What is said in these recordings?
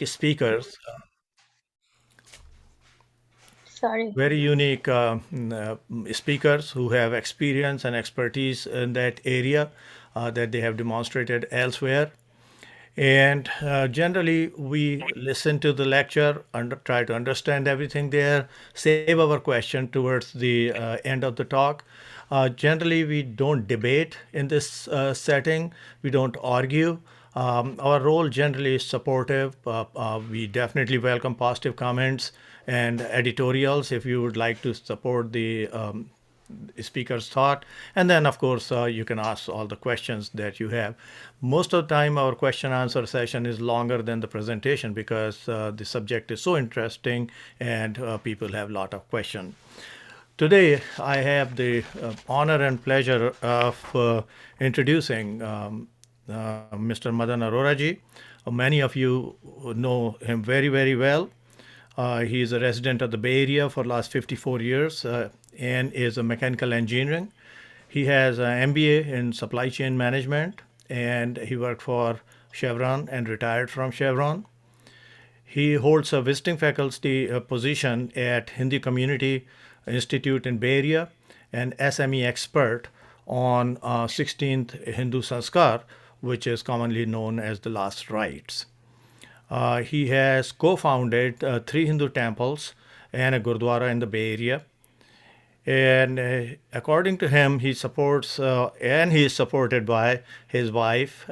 speakers, Sorry. very unique speakers who have experience and expertise in that area that they have demonstrated elsewhere. And generally, we listen to the lecture, try to understand everything there, save our question towards the end of the talk. Generally, we don't debate in this setting, we don't argue. Our role generally is supportive. We definitely welcome positive comments and editorials if you would like to support the speaker's thought. And then, of course, you can ask all the questions that you have. Most of the time, our question answer session is longer than the presentation because the subject is so interesting and people have a lot of questions. Today, I have the honor and pleasure of introducing Mr. Madan Arora ji. Many of you know him very, very well. He is a resident of the Bay Area for the last 54 years and is a mechanical engineering. He has an MBA in supply chain management and he worked for Chevron and retired from Chevron. He holds a visiting faculty position at Hindi Community Institute in Bay Area and SME expert on 16th Hindu Sanskar, which is commonly known as the last rites. He has co-founded three Hindu temples and a Gurdwara in the Bay Area. And according to him, he supports and he is supported by his wife,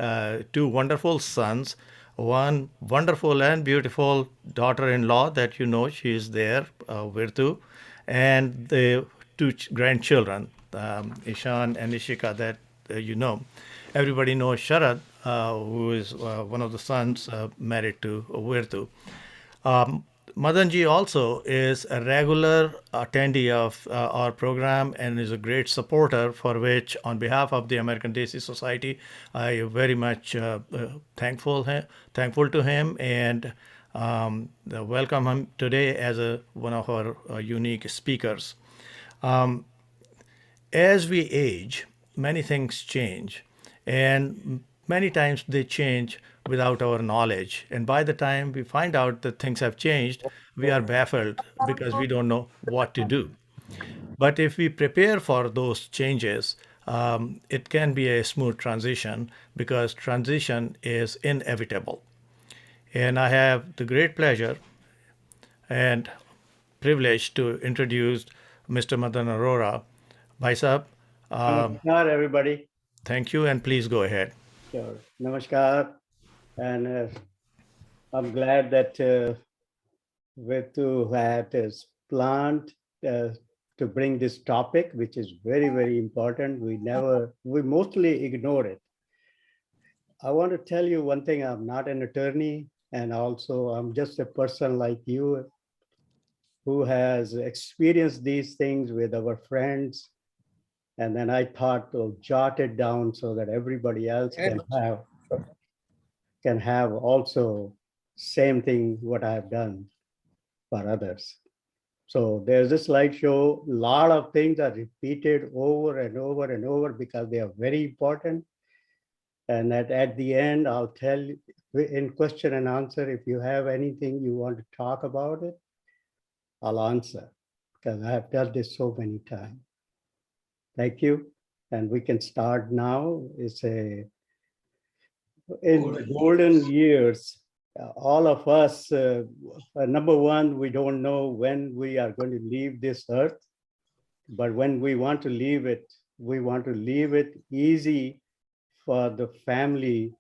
two wonderful sons, one wonderful and beautiful daughter-in-law that you know she is there, Virtu, and the two grandchildren, Ishan and Ishika, that you know. Everybody knows Sharad, who is one of the sons married to Virtu. Madanji also is a regular attendee of our program and is a great supporter, for which, on behalf of the American Desi Society, I am very much thankful to him and welcome him today as one of our unique speakers. Um, as we age, many things change, and many times they change without our knowledge. And by the time we find out that things have changed, we are baffled because we don't know what to do. But if we prepare for those changes, it can be a smooth transition because transition is inevitable. And I have the great pleasure and privilege to introduce Mr. Madan Arora. Bhai Sahab, Namaskar, everybody. thank you, and please go ahead. Sure. Namaskar. And I'm glad that Vetu had his planned to bring this topic, which is very, very important. We mostly ignore it. I want to tell you one thing. I'm not an attorney, and also I'm just a person like you who has experienced these things with our friends. And then I thought to jot it down so that everybody else can have also same thing what I have done for others. So there's a slideshow. A lot of things are repeated over and over and over because they are very important. And at the end, I'll tell you in question and answer, if you have anything you want to talk about it, I'll answer because I have done this so many times. Thank you. And we can start now. In the golden years, all of us, number one, we don't know when we are going to leave this earth, but when we want to leave it, we want to leave it easy for the family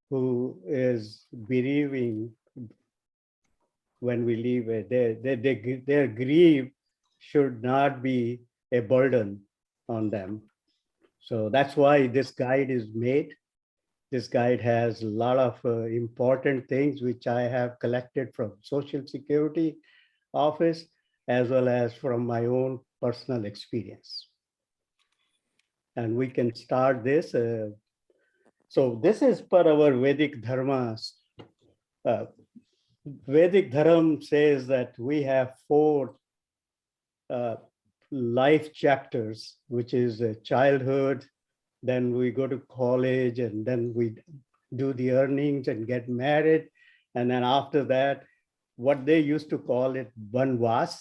who is bereaving when we leave it. Their grief should not be a burden on them. So that's why this guide is made. This guide has a lot of important things which I have collected from Social Security Office as well as from my own personal experience. And we can start this. So this is per our Vedic Dharma. Vedic Dharma says that we have four life chapters, which is childhood, then we go to college, and then we do the earnings and get married, And then after that, what they used to call it banvas,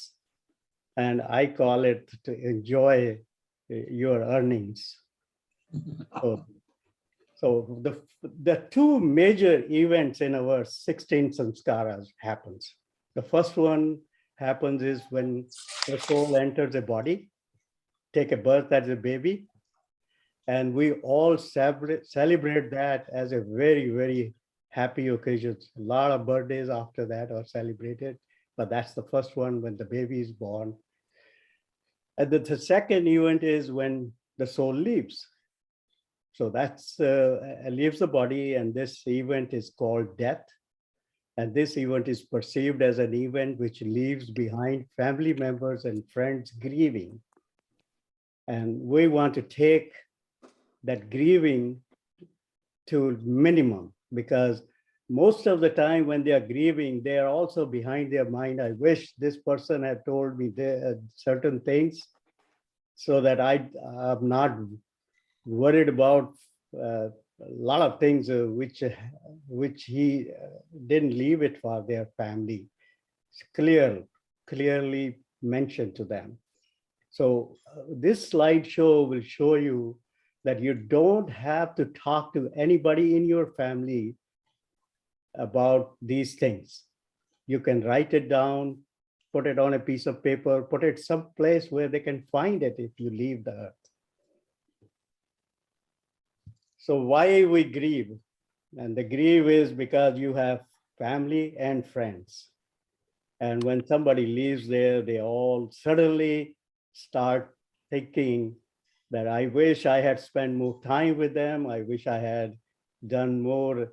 and I call it to enjoy your earnings. So, so the two major events in our 16 samskaras happens. The first one happens is when the soul enters a body, take a birth as a baby, and we all celebrate that as a very, very happy occasion. A lot of birthdays after that are celebrated, but that's the first one when the baby is born. And the second event is when the soul leaves. So that's leaves the body, and this event is called death. And this event is perceived as an event which leaves behind family members and friends grieving. And we want to take that grieving to minimum, because most of the time when they are grieving, they are also behind their mind, I wish this person had told me certain things so that I'm not worried about a lot of things which he didn't leave it for their family. It's clearly mentioned to them. So this slideshow will show you that you don't have to talk to anybody in your family about these things. You can write it down, put it on a piece of paper, put it someplace where they can find it if you leave the earth. So why we grieve? And the grieve is because you have family and friends. And when somebody leaves there, they all suddenly start thinking that I wish I had spent more time with them. I wish I had done more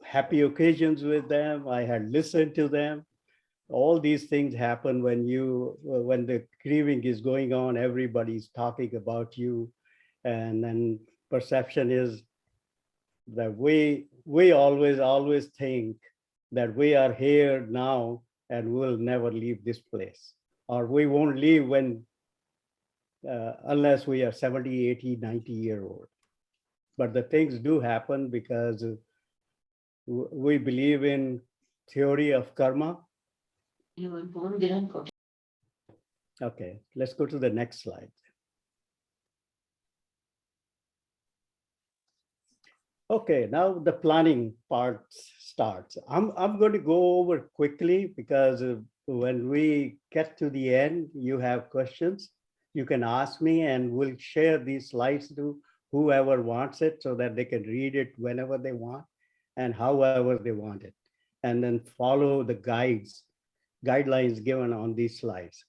happy occasions with them. I had listened to them. All these things happen when the grieving is going on, everybody's talking about you. And then perception is that we always think that we are here now and we'll never leave this place, or we won't leave when unless we are 70, 80, 90-year old. But the things do happen because we believe in theory of karma. Okay, let's go to the next slide. Okay, now the planning part starts. I'm going to go over quickly because when we get to the end, you have questions. You can ask me and we'll share these slides to whoever wants it so that they can read it whenever they want and however they want it. And then follow the guidelines given on these slides.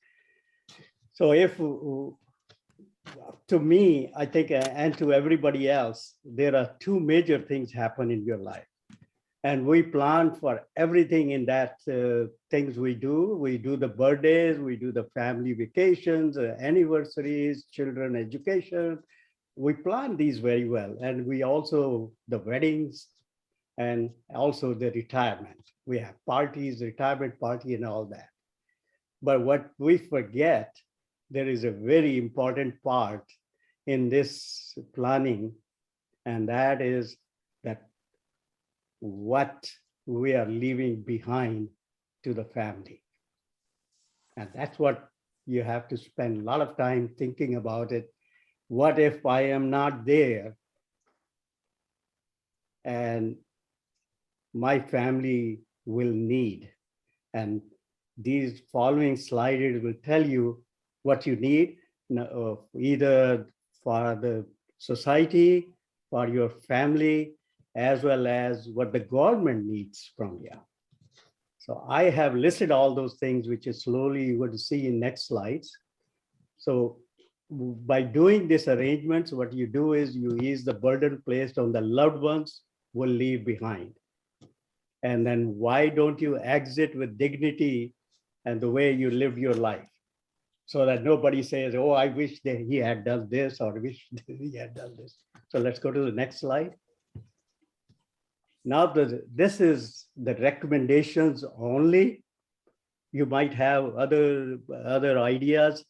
So if to me, I think, and to everybody else, there are two major things happen in your life. And we plan for everything in that things we do. We do the birthdays, we do the family vacations, anniversaries, children education. We plan these very well. And we also, the weddings and also the retirement. We have parties, retirement party and all that. But what we forget, there is a very important part in this planning, and that is that what we are leaving behind to the family. And that's what you have to spend a lot of time thinking about it. What if I am not there and my family will need? And these following slides will tell you what you need, either for the society, for your family, as well as what the government needs from you. So I have listed all those things, which is slowly you will see in next slides. So by doing this arrangements, what you do is you ease the burden placed on the loved ones will leave behind. And then why don't you exit with dignity and the way you lived your life, so that nobody says, oh, I wish that he had done this or wish he had done this. So let's go to the next slide. Now, this is the recommendations only. You might have other ideas.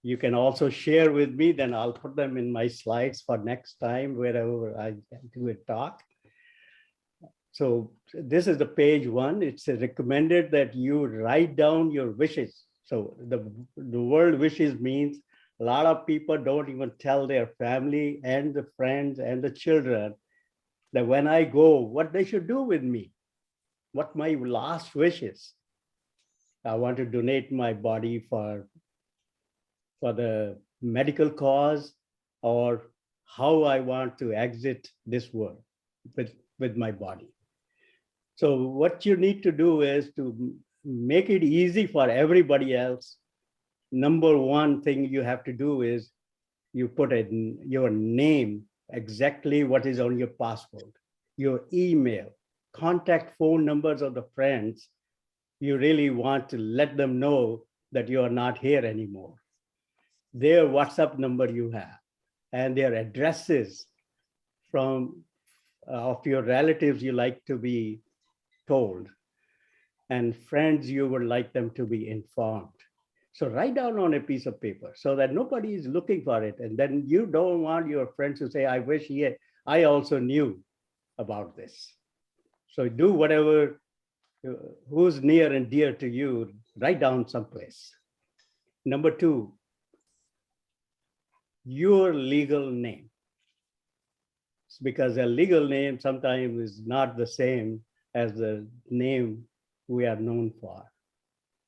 You can also share with me, then I'll put them in my slides for next time, wherever I do a talk. So this is the page one. It's recommended that you write down your wishes. So the word wishes means a lot of people don't even tell their family and the friends and the children that when I go, what they should do with me, what my last wish is. I want to donate my body for the medical cause, or how I want to exit this world with my body. So what you need to do is to make it easy for everybody else. Number one thing you have to do is you put in your name, exactly what is on your passport, your email, contact phone numbers of the friends. You really want to let them know that you are not here anymore. Their WhatsApp number you have, and their addresses from of your relatives you like to be told, and friends you would like them to be informed. So write down on a piece of paper so that nobody is looking for it. And then you don't want your friends to say, I wish I also knew about this. So do whatever, who's near and dear to you, write down someplace. Number two, your legal name. Because a legal name sometimes is not the same as the name we are known for.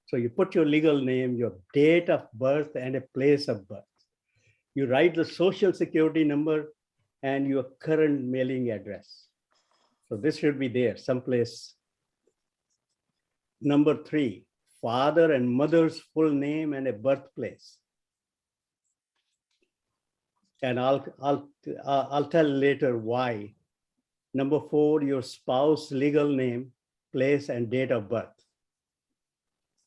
So you put your legal name, your date of birth, and a place of birth. You write the social security number and your current mailing address. So this should be there someplace. Number three, father and mother's full name and a birthplace. And I'll tell later why. Number four, your spouse legal name, place, and date of birth.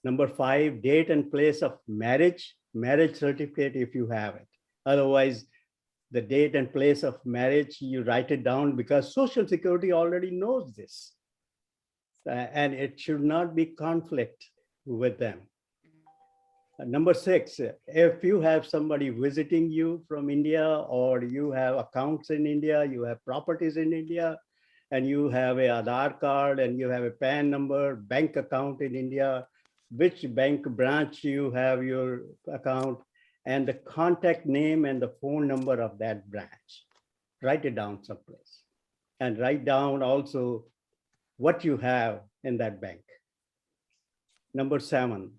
Number five, date and place of marriage certificate if you have it. Otherwise, the date and place of marriage, you write it down because Social Security already knows this. And it should not be conflict with them. Number six, if you have somebody visiting you from India, or you have accounts in India, you have properties in India, and you have a Aadhaar card and you have a PAN number, bank account in India, which bank branch you have your account, and the contact name and the phone number of that branch. Write it down someplace. And write down also what you have in that bank. Number seven,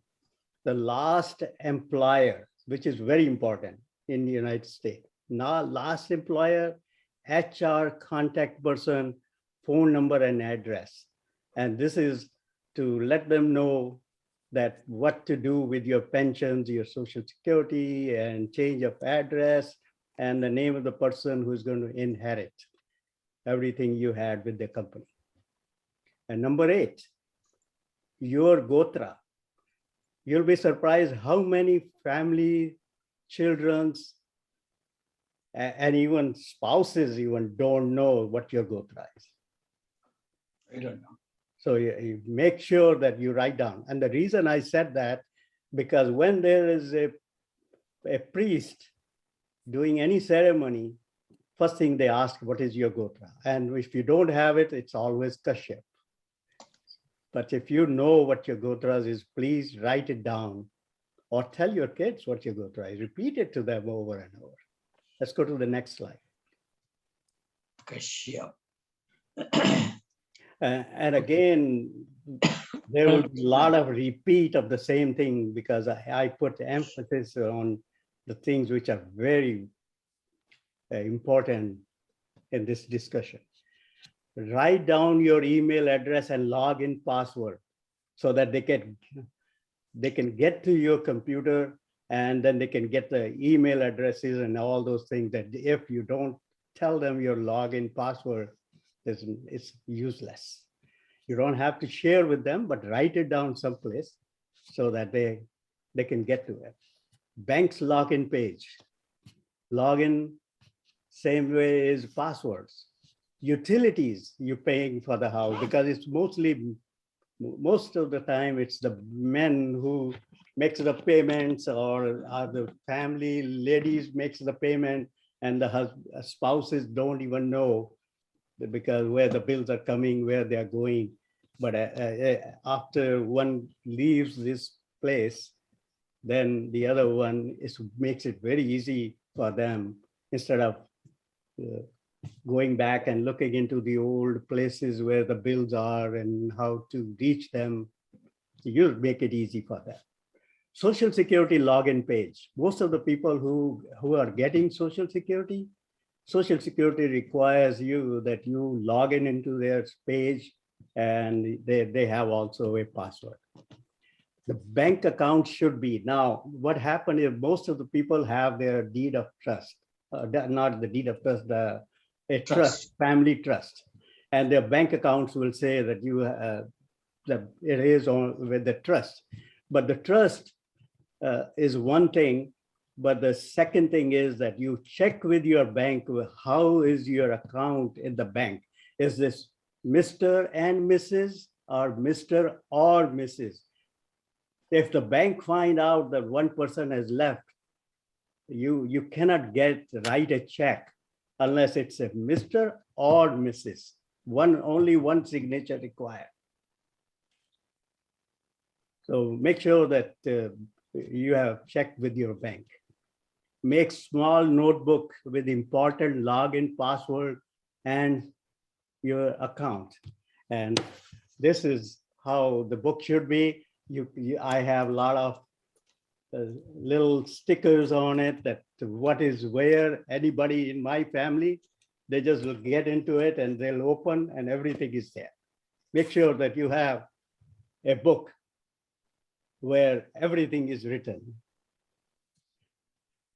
the last employer, which is very important in the United States. Now, last employer, HR contact person, phone number and address. And this is to let them know that what to do with your pensions, your Social Security, and change of address, and the name of the person who's going to inherit everything you had with the company. And number eight, your Gotra. You'll be surprised how many family, children's, and even spouses even don't know what your Gotra is. I don't know. So you make sure that you write down. And the reason I said that, because when there is a priest doing any ceremony, first thing they ask, what is your Gotra? And if you don't have it, it's always Kashyap. But if you know what your Gotras is, please write it down, or tell your kids what your Gotra is. Repeat it to them over and over. Let's go to the next slide. Kashyap. And again, there will be a lot of repeat of the same thing because I put emphasis on the things which are very important in this discussion. Write down your email address and login password so that they can get to your computer, and then they can get the email addresses and all those things that if you don't tell them your login password, it's useless. You don't have to share with them, but write it down someplace so that they can get to it. Bank's login page. Login, same way as passwords. Utilities you're paying for the house, because it's most of the time it's the men who makes the payments, or the family ladies makes the payment, and the spouses don't even know because where the bills are coming, where they are going. But after one leaves this place, then the other one makes it very easy for them instead of uh, going back and looking into the old places where the bills are and how to reach them. You'll make it easy for them. Social Security login page. Most of the people who are getting Social Security requires you that you log in into their page, and they have also a password. The bank account should be. Now, what happened is most of the people have their deed of trust, not the deed of trust, a trust, family trust. And their bank accounts will say that that it is on with the trust. But the trust is one thing, but the second thing is that you check with your bank, how is your account in the bank? Is this Mr. and Mrs. or Mr. or Mrs.? If the bank find out that one person has left, you cannot write a check unless it's a Mr. or Mrs. Only one signature required. So make sure that you have checked with your bank. Make small notebook with important login password and your account. And this is how the book should be. I have a lot of little stickers on it that what is where. Anybody in my family, they just will get into it and they'll open and everything is there. Make sure that you have a book where everything is written.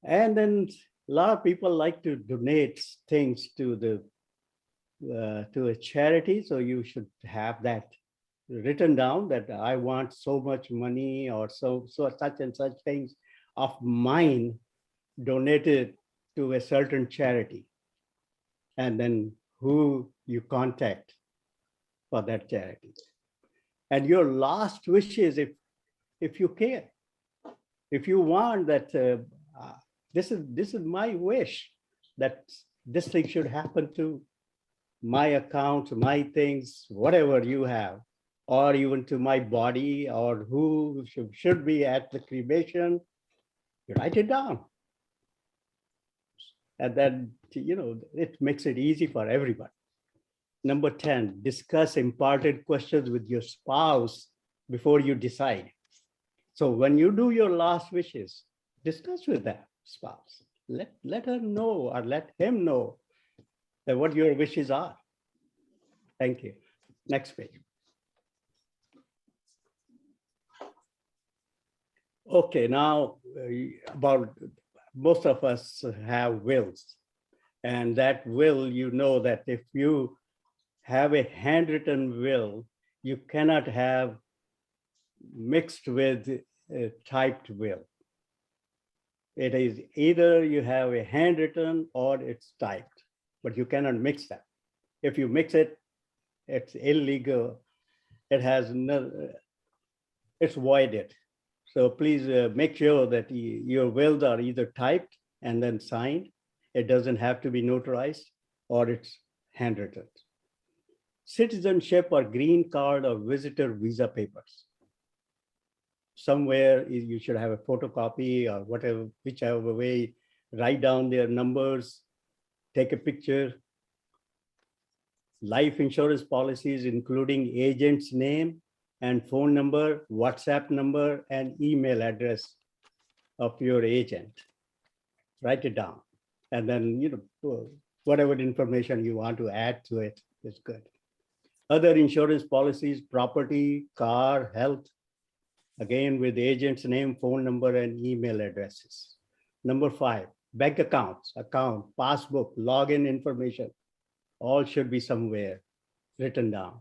And then a lot of people like to donate things to a charity. So you should have that written down, that I want so much money or so such and such things of mine donated to a certain charity. And then who you contact for that charity. And your last wishes, if you care, if you want that this is my wish that this thing should happen to my account, my things, whatever you have, or even to my body, or who should be at the cremation, you write it down. And then, it makes it easy for everybody. Number 10, discuss important questions with your spouse before you decide. So when you do your last wishes, discuss with that spouse. Let her know or let him know that what your wishes are. Thank you. Next page. Okay, now about most of us have wills. And that will, that if you have a handwritten will, you cannot have mixed with a typed will. It is either you have a handwritten or it's typed, but you cannot mix that. If you mix it, it's illegal. It has no, it's voided. So please make sure that your wills are either typed and then signed. It doesn't have to be notarized, or it's handwritten. Citizenship or green card or visitor visa papers. Somewhere you should have a photocopy or whatever, whichever way, write down their numbers, take a picture. Life insurance policies, including agent's name and phone number, WhatsApp number, and email address of your agent. Write it down. And then, whatever information you want to add to it is good. Other insurance policies, property, car, health, again with agent's name, phone number, and email addresses. Number 5, bank accounts, passbook, login information, all should be somewhere written down.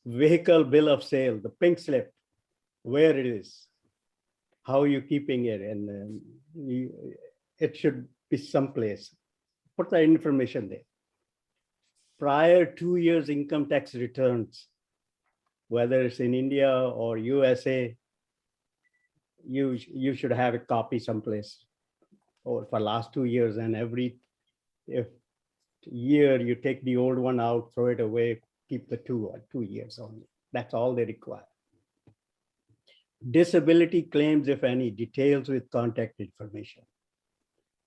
Vehicle bill of sale, the pink slip, where it is, how are you keeping it, and it should be someplace. Put the information there. Prior 2 years income tax returns, whether it's in India or USA, you should have a copy someplace or for last 2 years, and if year, you take the old one out, throw it away, keep the 2 years only. That's all they require. Disability claims, if any, details with contact information.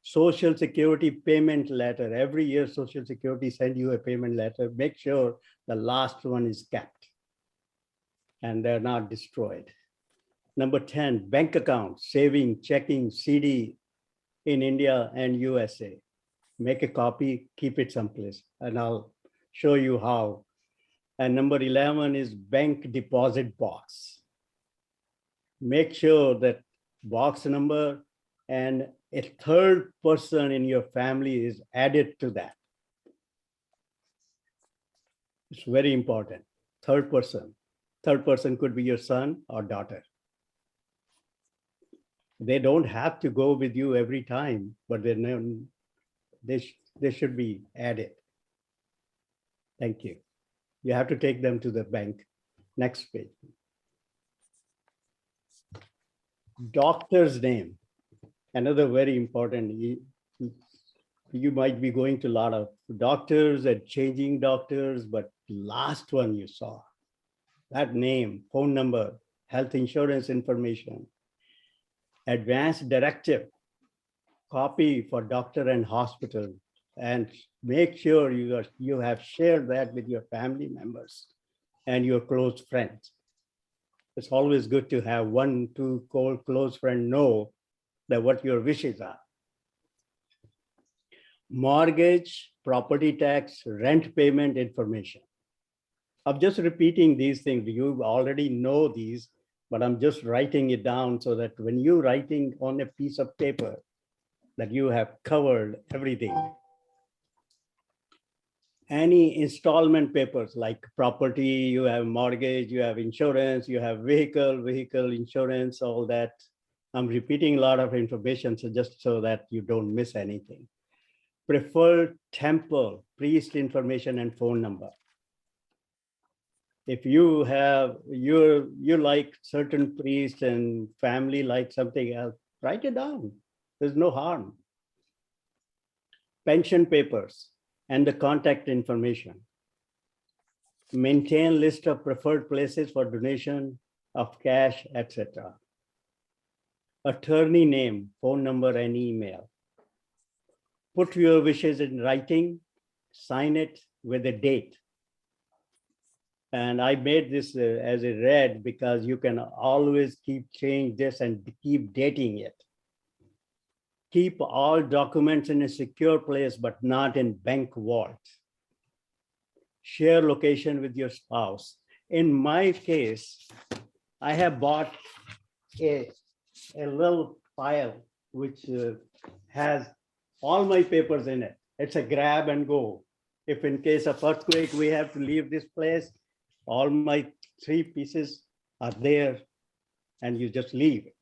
Social Security payment letter. Every year, Social Security send you a payment letter. Make sure the last one is kept and they're not destroyed. Number 10, bank account, saving, checking, CD in India and USA. Make a copy, keep it someplace, and I'll show you how. And number 11 is bank deposit box. Make sure that box number and a third person in your family is added to that. It's very important. Third person. Third person could be your son or daughter. They don't have to go with you every time, but they should be added. Thank you. You have to take them to the bank. Next page. Doctor's name. Another very important. You might be going to a lot of doctors and changing doctors, but last one you saw, that name, phone number, health insurance information, advanced directive, copy for doctor and hospital, and make sure you have shared that with your family members and your close friends. It's always good to have 1-2 close friends know that what your wishes are. Mortgage, property tax, rent payment information. I'm just repeating these things. You already know these, but I'm just writing it down so that when you're writing on a piece of paper, that you have covered everything. Any installment papers like property, you have mortgage, you have insurance, you have vehicle insurance, all that. I'm repeating a lot of information, so just so that you don't miss anything. Preferred temple, priest information and phone number. If you have, you like certain priest and family like something else, write it down. There's no harm. Pension papers and the contact information. Maintain list of preferred places for donation of cash, etc. Attorney name, phone number, and email. Put your wishes in writing, sign it with a date. And I made this as a red because you can always change this and keep dating it. Keep all documents in a secure place, but not in bank vault. Share location with your spouse. In my case, I have bought a little file which has all my papers in it. It's a grab and go. If in case of earthquake, we have to leave this place, all my 3 pieces are there and you just leave it.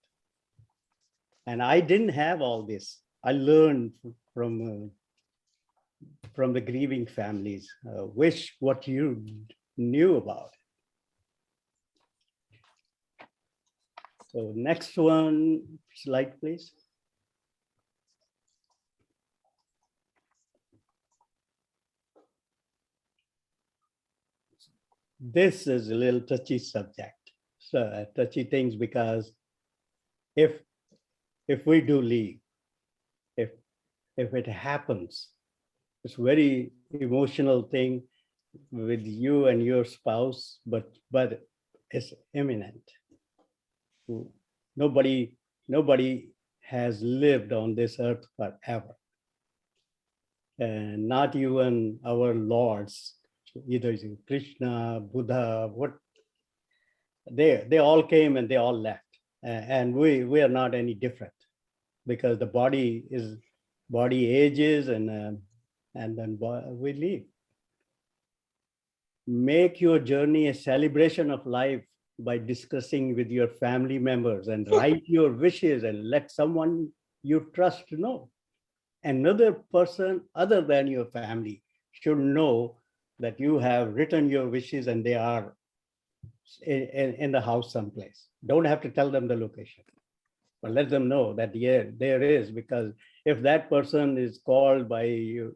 And I didn't have all this. I learned from the grieving families, wish what you knew about it. So next one, slide, please. This is a little touchy subject, so touchy things, because if we do leave, if it happens, it's very emotional thing with you and your spouse, but it's imminent. Nobody has lived on this earth forever, and not even our lords, either Krishna, Buddha, what they all came and they all left, and we are not any different, because the body ages and then we leave. Make your journey a celebration of life by discussing with your family members, and write your wishes and let someone you trust know. Another person other than your family should know that you have written your wishes and they are in the house someplace. Don't have to tell them the location, but let them know that yeah, there is, because if that person is called by your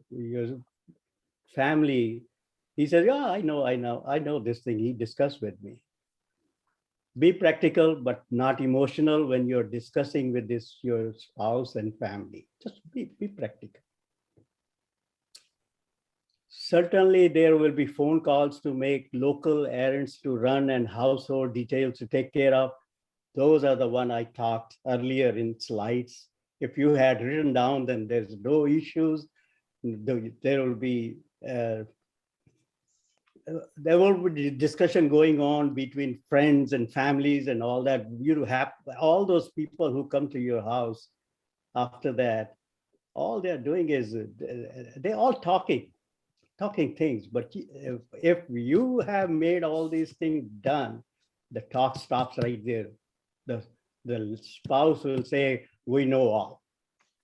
family, he says, yeah, I know this thing he discussed with me. Be practical, but not emotional when you're discussing with your spouse and family. Just be practical. Certainly, there will be phone calls to make, local errands to run, and household details to take care of. Those are the one I talked earlier in slides. If you had written down, then there's no issues. There will be there will be discussion going on between friends and families and all that. You have all those people who come to your house after that. All they're doing is they're all talking things. But if you have made all these things done, the talk stops right there. The spouse will say, we know all.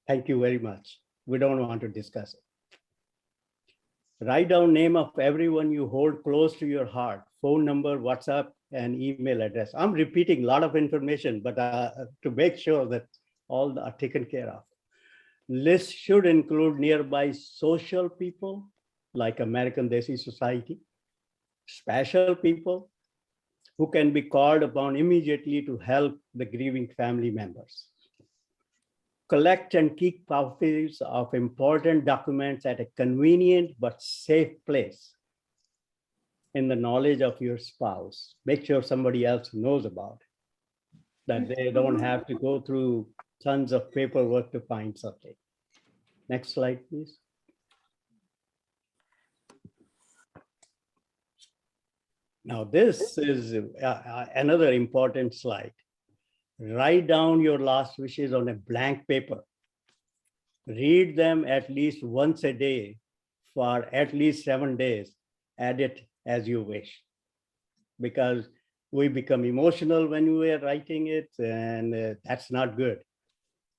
Thank you very much. We don't want to discuss it. Write down name of everyone you hold close to your heart, phone number, WhatsApp, and email address. I'm repeating a lot of information, but to make sure that all are taken care of. List should include nearby social people like American Desi Society, special people who can be called upon immediately to help the grieving family members. Collect and keep copies of important documents at a convenient but safe place in the knowledge of your spouse. Make sure somebody else knows about it, that they don't have to go through tons of paperwork to find something. Next slide, please. Now, this is another important slide. Write down your last wishes on a blank paper. Read them at least once a day for at least 7 days. Add it as you wish. Because we become emotional when we are writing it, and that's not good.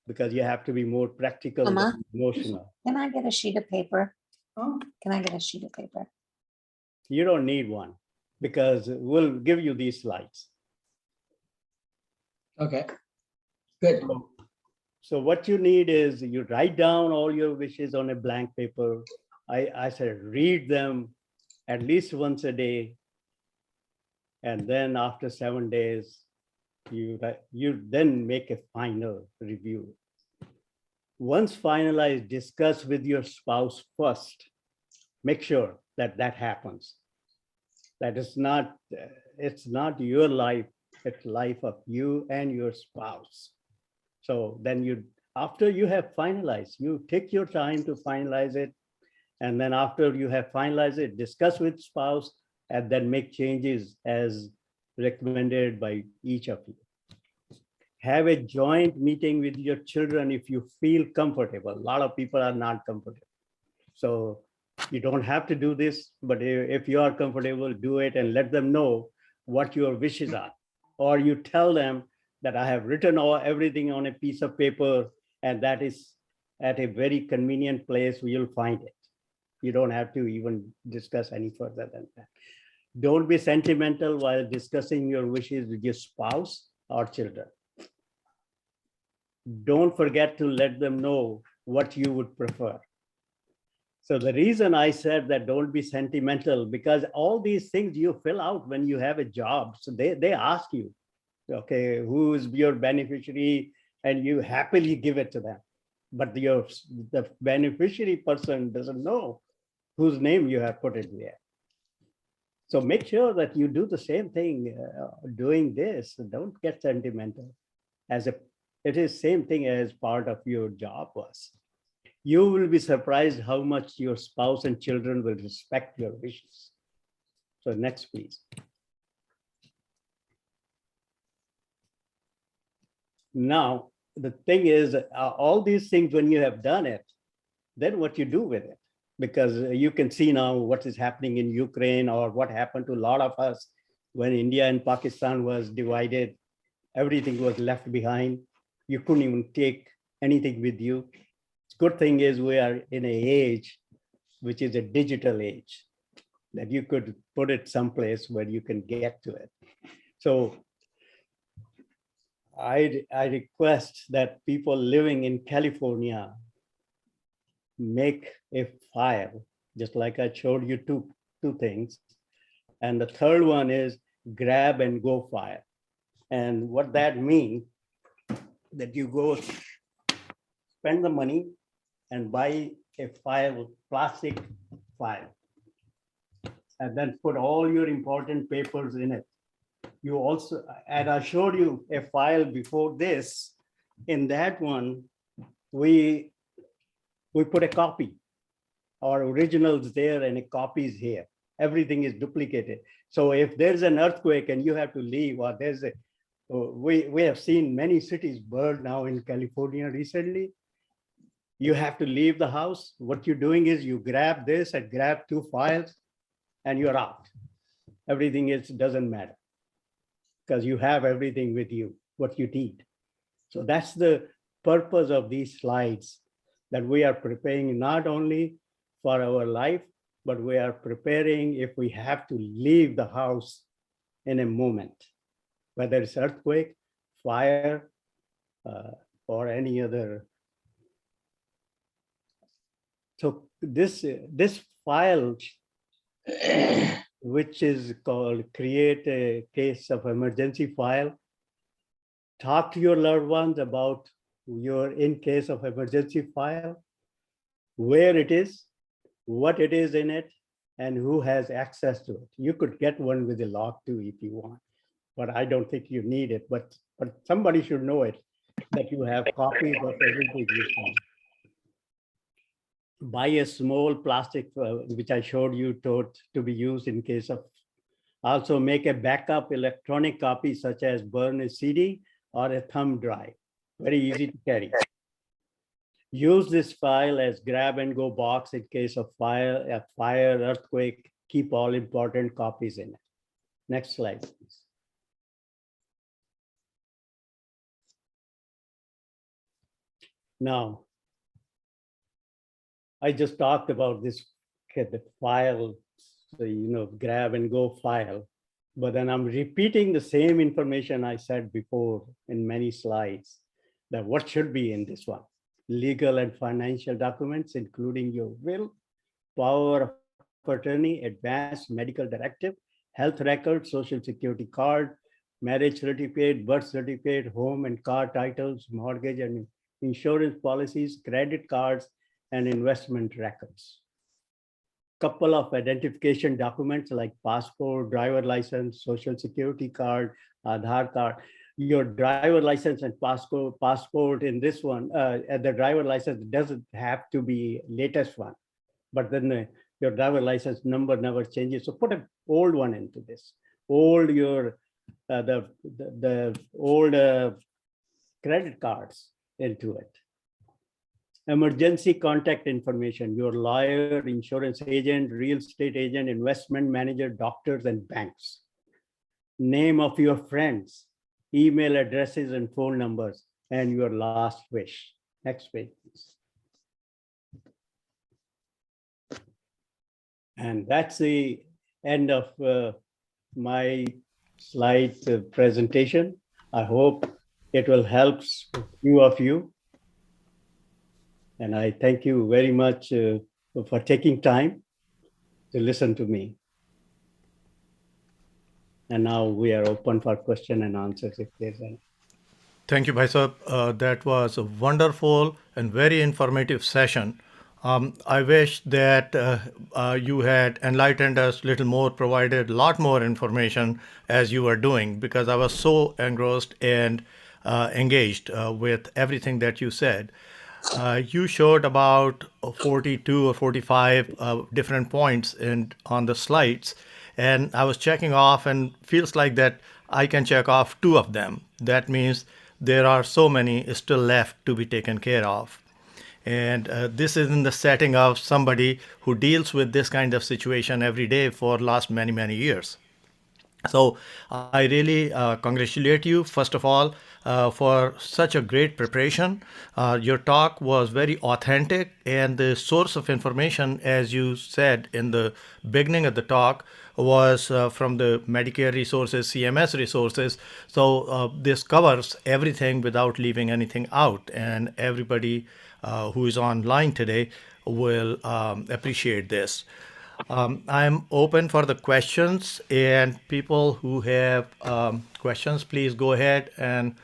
Because you have to be more practical Mama? than emotional. Can I get a sheet of paper? Huh? Can I get a sheet of paper? You don't need one because we'll give you these slides. Okay, good. So what you need is you write down all your wishes on a blank paper. I said, read them at least once a day. And then after 7 days, you then make a final review. Once finalized, discuss with your spouse first. Make sure that that happens. That is not, it's not your life, it's life of you and your spouse. So then after you have finalized, you take your time to finalize it. And then after you have finalized it, discuss with spouse and then make changes as recommended by each of you. Have a joint meeting with your children if you feel comfortable. A lot of people are not comfortable. So you don't have to do this, but if you are comfortable, do it and let them know what your wishes are. Or you tell them that I have written everything on a piece of paper, and that is at a very convenient place where you'll find it. You don't have to even discuss any further than that. Don't be sentimental while discussing your wishes with your spouse or children. Don't forget to let them know what you would prefer. So the reason I said that don't be sentimental, because all these things you fill out when you have a job. So they ask you, okay, who is your beneficiary, and you happily give it to them. But the beneficiary person doesn't know whose name you have put it there. So make sure that you do the same thing doing this. Don't get sentimental. It is same thing as part of your job was. You will be surprised how much your spouse and children will respect your wishes. So next, please. Now, the thing is, all these things, when you have done it, then what you do with it? Because you can see now what is happening in Ukraine, or what happened to a lot of us when India and Pakistan was divided. Everything was left behind. You couldn't even take anything with you. Good thing is we are in an age which is a digital age, that you could put it someplace where you can get to it. So I request that people living in California make a file just like I showed you two things. And the third one is grab and go file. And what that means, that you go spend the money and buy a file, plastic file, and then put all your important papers in it. You also, and I showed you a file before this. In that one, we put a copy, our originals there and a copy is here. Everything is duplicated. So if there's an earthquake and you have to leave, or there's a, we have seen many cities burn now in California recently. You have to leave the house. What you're doing is you grab this and grab two files and you're out. Everything else doesn't matter because you have everything with you, what you need. So that's the purpose of these slides, that we are preparing not only for our life, but we are preparing if we have to leave the house in a moment, whether it's earthquake, fire, or any other. So this file, which is called create a case of emergency file, talk to your loved ones about your in case of emergency file, where it is, what it is in it, and who has access to it. You could get one with a lock too if you want, but I don't think you need it. But somebody should know it, that you have copies of everything you can. Buy a small plastic, which I showed you, to be used in case of. Also make a backup electronic copy, such as burn a CD or a thumb drive. Very easy to carry. Use this file as grab and go box in case of fire, earthquake. Keep all important copies in it. Next slide, please. Now, I just talked about this, the file, so, grab and go file, but then I'm repeating the same information I said before in many slides, that what should be in this one: legal and financial documents, including your will, power of attorney, advance medical directive, health record, social security card, marriage certificate, birth certificate, home and car titles, mortgage and insurance policies, credit cards, and investment records. Couple of identification documents like passport, driver license, social security card, Aadhaar card. Your driver license and passport in this one, the driver license doesn't have to be latest one, but then your driver license number never changes. So put an old one into this. Old your the old credit cards into it. Emergency contact information, your lawyer, insurance agent, real estate agent, investment manager, doctors, and banks. Name of your friends, email addresses and phone numbers, and your last wish. Next page, please. And that's the end of my slide presentation. I hope it will help few of you. And I thank you very much for taking time to listen to me. And now we are open for question and answers if there's any. Thank you, Bhai Sahib. That was a wonderful and very informative session. I wish that you had enlightened us a little more, provided a lot more information as you were doing, because I was so engrossed and engaged with everything that you said. You showed about 42 or 45 different points on the slides, and I was checking off, and feels like that I can check off 2 of them. That means there are so many still left to be taken care of. And this is in the setting of somebody who deals with this kind of situation every day for last many, many years. So I really congratulate you, first of all, for such a great preparation. Your talk was very authentic, and the source of information, as you said in the beginning of the talk, was from the Medicare resources, CMS resources. So this covers everything without leaving anything out. And everybody who is online today will appreciate this. I'm open for the questions, and people who have questions, please go ahead and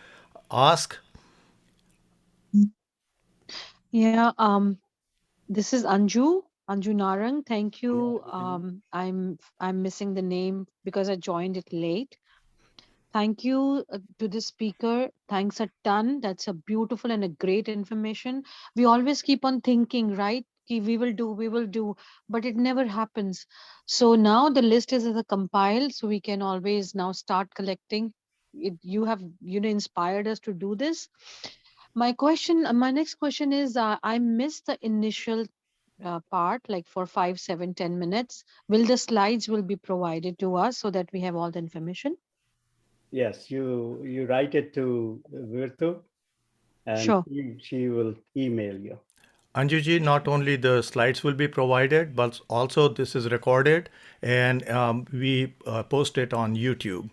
ask. Yeah, this is Anju Narang. Thank you. I'm missing the name because I joined it late. Thank you to the speaker. Thanks a ton. That's a beautiful and a great information. We always keep on thinking, right? Ki we will do, but it never happens. So now the list is as a compile, so we can always now start collecting. You have inspired us to do this. My next question is, I missed the initial part, like for 5, 7, 10 minutes. Will the slides will be provided to us so that we have all the information? Yes, you write it to Virtu, and Sure. she will email you. Anjuji, not only the slides will be provided, but also this is recorded and we post it on YouTube.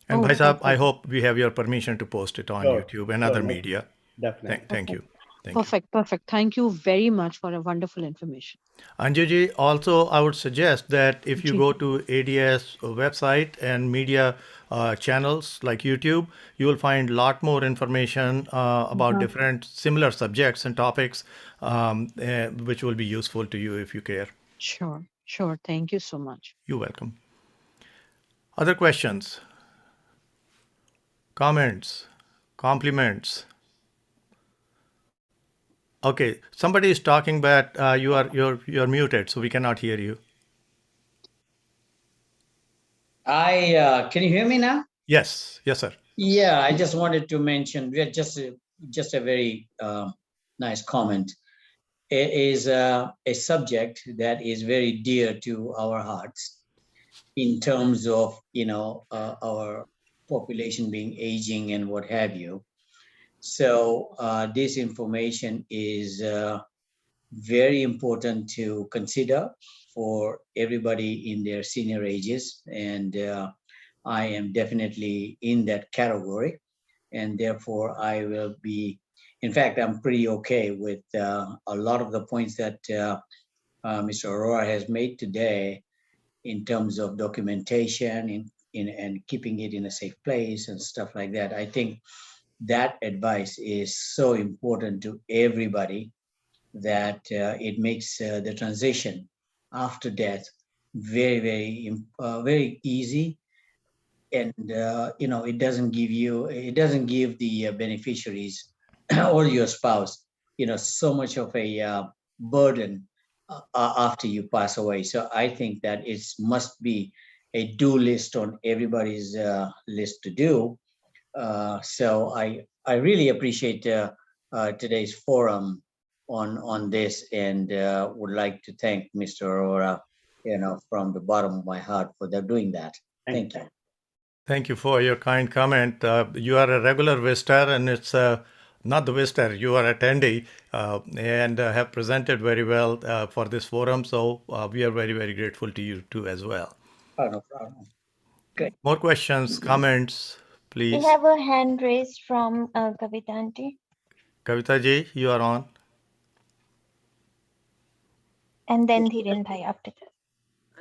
And Oh, Bhai Sahab, I perfect. hope we have your permission to post it on Sure, YouTube and sure, other no, media. definitely. Thank you. Perfect. Thank you. Perfect. Thank you very much for a wonderful information. Anjuji, also I would suggest that if you Ji. go to ADS website and media channels like YouTube, you will find a lot more information about Uh-huh. different similar subjects and topics, which will be useful to you if you care. Sure. Thank you so much. You're welcome. Other questions, comments, compliments? Okay, somebody is talking, but you're muted, so we cannot hear you. Can you hear me now? Yes, sir. Yeah, I just wanted to mention, we are just a very nice comment. It is a subject that is very dear to our hearts in terms of, our population being aging and what have you. So this information is very important to consider for everybody in their senior ages. And I am definitely in that category. And therefore, I will be, in fact, I'm pretty okay with a lot of the points that Mr. Arora has made today in terms of documentation and keeping it in a safe place and stuff like that. I think that advice is so important to everybody that it makes the transition after death very, very easy. And it doesn't give the beneficiaries or your spouse, so much of a burden after you pass away. So I think that it must be a do list on everybody's list to do. So I really appreciate today's forum on this, and would like to thank Mr. Arora, from the bottom of my heart for doing that. Thank you. Thank you for your kind comment. You are a regular visitor, and it's not the visitor, you are attendee, and have presented very well for this forum. So we are very, very grateful to you too as well. Oh, no problem. Good. More questions, comments, We please. have a hand raised from Kavita aunty, Kavita ji, you are on. and then Dhiren bhai after that.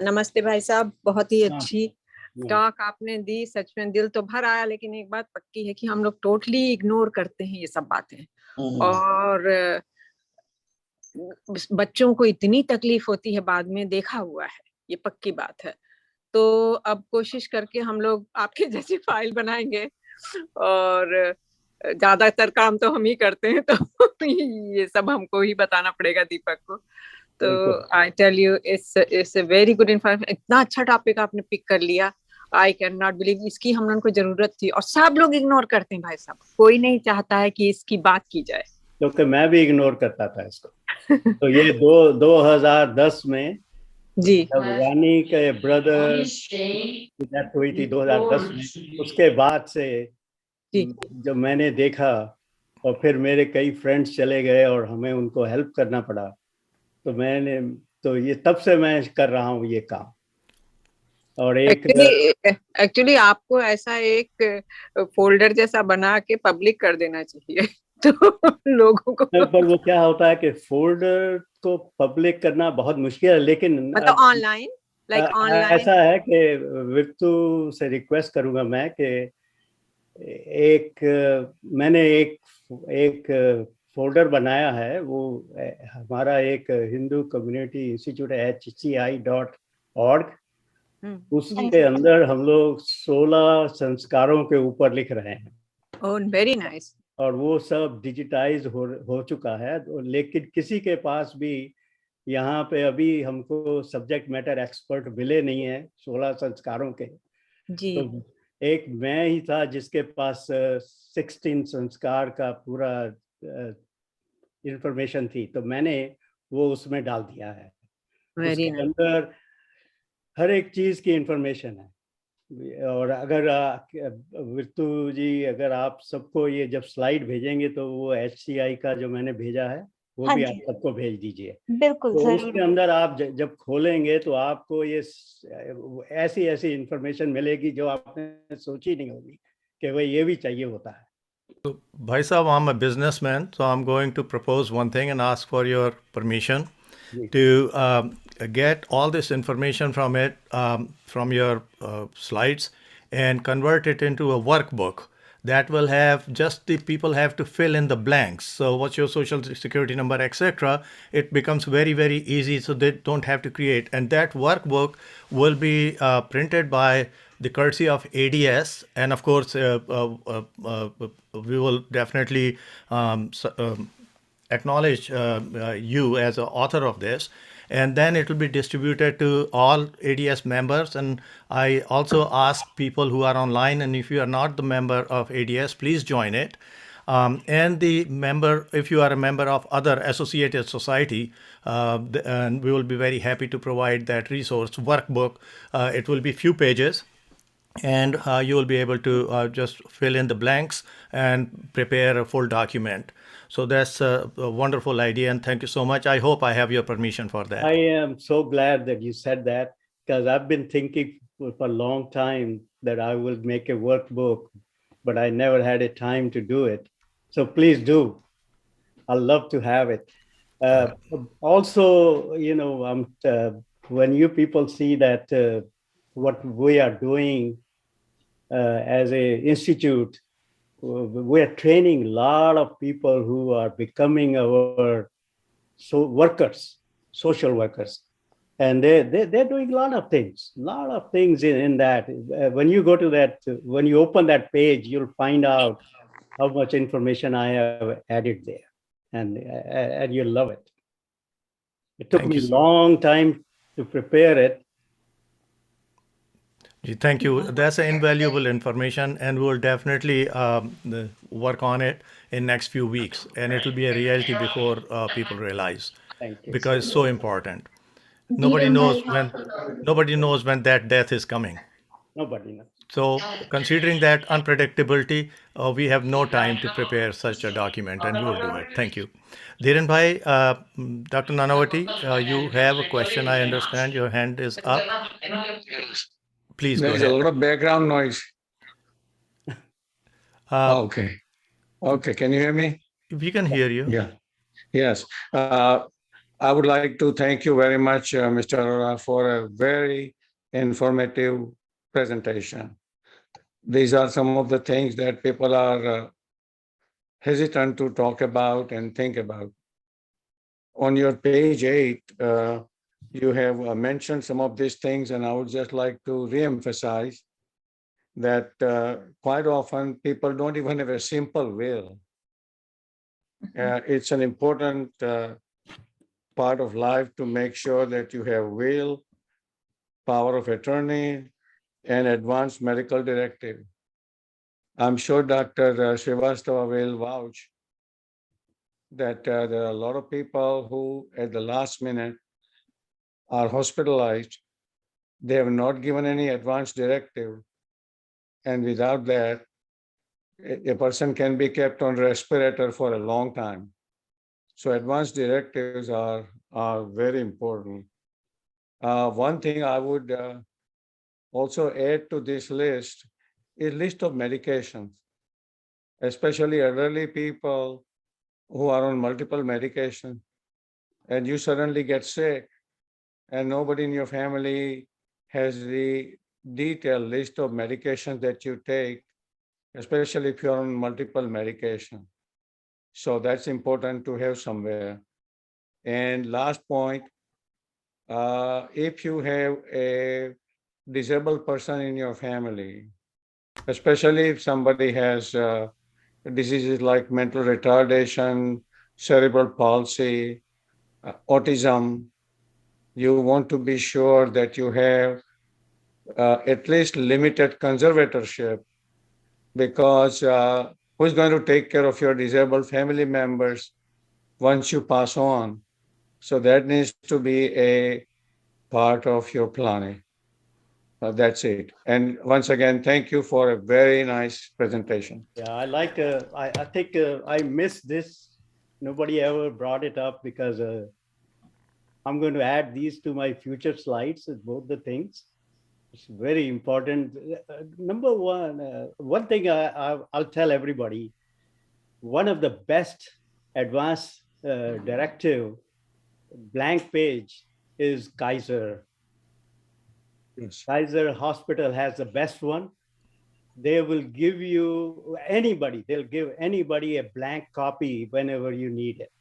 नमस्ते भाई साहब, बहुत ही हाँ, अच्छी हाँ, talk आपने दी। सच में दिल तो भर आया, लेकिन एक बात पक्की है कि हम लोग टोटली इग्नोर करते हैं ये सब बातें। और बच्चों को इतनी तकलीफ होती है बाद में, देखा हुआ है, ये पक्की बात है। तो अब कोशिश करके हम लोग आपके जैसी फाइल बनाएंगे, और ज्यादातर काम तो हम ही करते हैं, तो ये सब हमको ही बताना पड़ेगा दीपक को। तो I tell you, it's a very good information. इतना अच्छा टॉपिक आपने पिक कर लिया, आई कैन नॉट बिलीव, इसकी हम लोगों को जरूरत थी, और सब लोग इग्नोर करते हैं भाई साहब। कोई नहीं चाहता है कि इसकी बात की जाए, क्योंकि मैं भी इग्नोर करता था इसको। तो ये 2010 में जी जब रानी के ब्रदर की डेथ हुई थी 2010 में, उसके बाद से जब मैंने देखा, और फिर मेरे कई फ्रेंड्स चले गए और हमें उनको हेल्प करना पड़ा, तो ये तब से मैं कर रहा हूँ ये काम। और एक्चुअली आपको ऐसा एक फोल्डर जैसा बना के पब्लिक कर देना चाहिए, तो लोगों को पर वो क्या होता है कि फोल्डर को पब्लिक करना बहुत मुश्किल है, लेकिन मतलब ऑनलाइन, लाइक ऑनलाइन। ऐसा है कि विप्तु से रिक्वेस्ट करूंगा मैं कि मैंने एक फोल्डर बनाया है, वो हमारा एक हिंदू कम्युनिटी इंस्टीट्यूट है HCI.org, उसके अंदर हम लोग 16 संस्कारों के ऊपर लिख रहे हैं। ओह, वेरी नाइस। और वो सब डिजिटाइज हो चुका है, लेकिन किसी के पास भी यहाँ पे अभी हमको सब्जेक्ट मैटर एक्सपर्ट मिले नहीं है 16 संस्कारों के। जी। तो एक मैं ही था जिसके पास 16 संस्कार का पूरा इंफॉर्मेशन थी, तो मैंने वो उसमें डाल दिया है। वेरी उसके नाइस। अंदर हर एक चीज की इंफॉर्मेशन है। और अगर वितु जी, अगर आप सबको ये जब स्लाइड भेजेंगे तो वो HCI का जो मैंने भेजा है वो हाँ भी जी, आप सबको भेज दीजिए। बिल्कुल तो जरूर। उसके अंदर आप जब खोलेंगे तो आपको ये ऐसी ऐसी इंफॉर्मेशन मिलेगी जो आपने सोची नहीं होगी कि भाई ये भी चाहिए होता है। Bhai Sahab, I'm a businessman, so I'm going to propose one thing and ask for your permission ji to get all this information from it, from your slides, and convert it into a workbook that will have just the people have to fill in the blanks. So, what's your social security number, etc. It becomes very, very easy, so they don't have to create. And that workbook will be printed by the courtesy of ADS, and of course, we will definitely acknowledge you as an author of this, and then it will be distributed to all ADS members. And I also ask people who are online, and if you are not the member of ADS, please join it. And the member, if you are a member of other associated society, and we will be very happy to provide that resource workbook. It will be few pages, and you will be able to just fill in the blanks and prepare a full document. So that's a wonderful idea, and thank you so much. I hope I have your permission for that. I am so glad that you said that, because I've been thinking for a long time that I will make a workbook, but I never had a time to do it. So please do. I'd love to have it. Also, when you people see that what we are doing as a institute, we are training a lot of people who are becoming our workers, social workers, and they're doing a lot of things in that. When you go to that, when you open that page, you'll find out how much information I have added there, and you'll love it. It took Thank me you, a sir. long time to prepare it. Thank you. That's invaluable information, and we'll definitely work on it in next few weeks, and it will be a reality before people realize, Thank you so because it's much. so important. Nobody Dhiren knows bhai, when that death is coming. Nobody knows. So, considering that unpredictability, we have no time to prepare such a document, and we will do it. Thank you. Dhiren Bhai, Dr. Nanavati, you have a question. I understand your hand is up. Please go There is a ahead. lot of background noise. Okay. Okay. Can you hear me? We can hear you. Yeah. Yes. I would like to thank you very much, Mr. Arora, for a very informative presentation. These are some of the things that people are hesitant to talk about and think about. On your page 8, you have mentioned some of these things, and I would just like to reemphasize that quite often people don't even have a simple will. It's an important part of life to make sure that you have will, power of attorney, and advanced medical directive. I'm sure Dr. Srivastava will vouch that there are a lot of people who at the last minute are hospitalized. They have not given any advance directive. And without that, a person can be kept on respirator for a long time. So advance directives are very important. One thing I would also add to this list is list of medications, especially elderly people who are on multiple medication, and you suddenly get sick, and nobody in your family has the detailed list of medications that you take, especially if you're on multiple medication. So that's important to have somewhere. And last point, if you have a disabled person in your family, especially if somebody has diseases like mental retardation, cerebral palsy, autism, you want to be sure that you have at least limited conservatorship, because who's going to take care of your disabled family members once you pass on? So that needs to be a part of your planning. That's it. And once again, thank you for a very nice presentation. Yeah, I think I missed this. Nobody ever brought it up because I'm going to add these to my future slides, both the things. It's very important. Number one, one thing I'll tell everybody, one of the best advanced directive blank page is Kaiser. Yes. Kaiser Hospital has the best one. They will give you they'll give anybody a blank copy whenever you need it.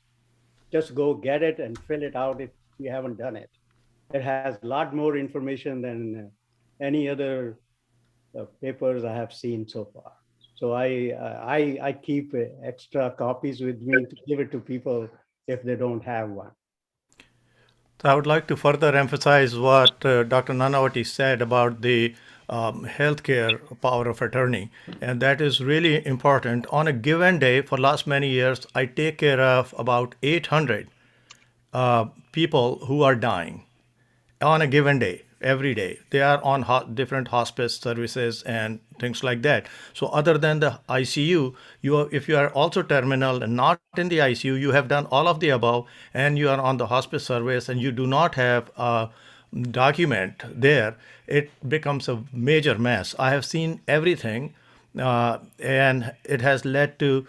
Just go get it and fill it out if you haven't done it. It has a lot more information than any other papers I have seen so far. So I keep extra copies with me to give it to people if they don't have one. So I would like to further emphasize what Dr. Nanavati said about the healthcare power of attorney, and that is really important. On a given day, for last many years, I take care of about 800 people who are dying on a given day, every day. They are on different hospice services and things like that. So other than the ICU, if you are also terminal and not in the ICU, you have done all of the above, and you are on the hospice service, and you do not have a document there, it becomes a major mess. I have seen everything, and it has led to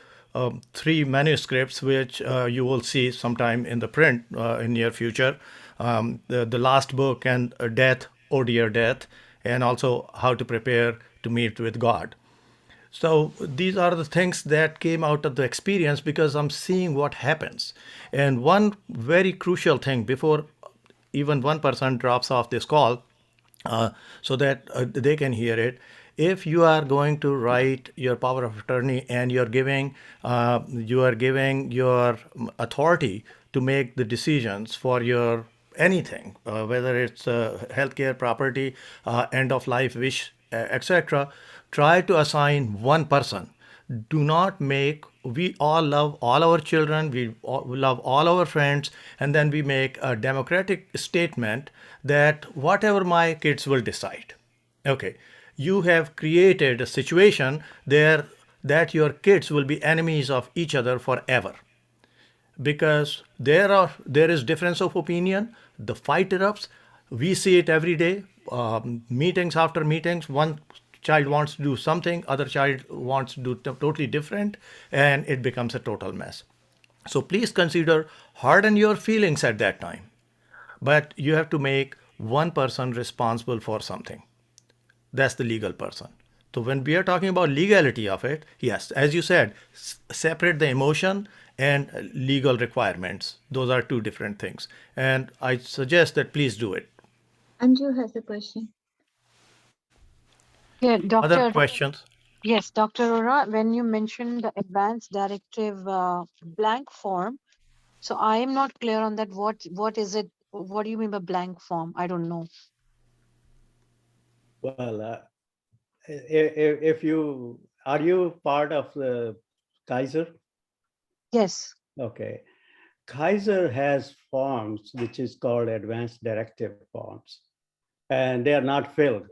3 manuscripts, which you will see sometime in the print in near future. The last book and death, oh dear death, and also how to prepare to meet with God. So these are the things that came out of the experience because I'm seeing what happens. And one very crucial thing before even one person drops off this call, so that they can hear it. If you are going to write your power of attorney and you are giving your authority to make the decisions for your anything, whether it's healthcare, property, end of life wish, etc., try to assign one person. Do not make, we all love all our children, we love all our friends, and then we make a democratic statement that whatever my kids will decide. Okay, you have created a situation there that your kids will be enemies of each other forever, because there is difference of opinion, the fight erupts. We see it every day, meetings after meetings. One child wants to do something, other child wants to do totally different, and it becomes a total mess. So please consider, harden your feelings at that time, but you have to make one person responsible for something. That's the legal person. So when we are talking about legality of it, yes, as you said, separate the emotion and legal requirements. Those are two different things. And I suggest that please do it. Anju has a question. Yeah, Other Doctor. questions? Yes, Dr. Arora, when you mentioned the advanced directive blank form, so I am not clear on that. What is it? What do you mean by blank form? I don't know. Well, if you are you part of the Kaiser? Yes. Okay. Kaiser has forms which is called advanced directive forms, and they are not filled.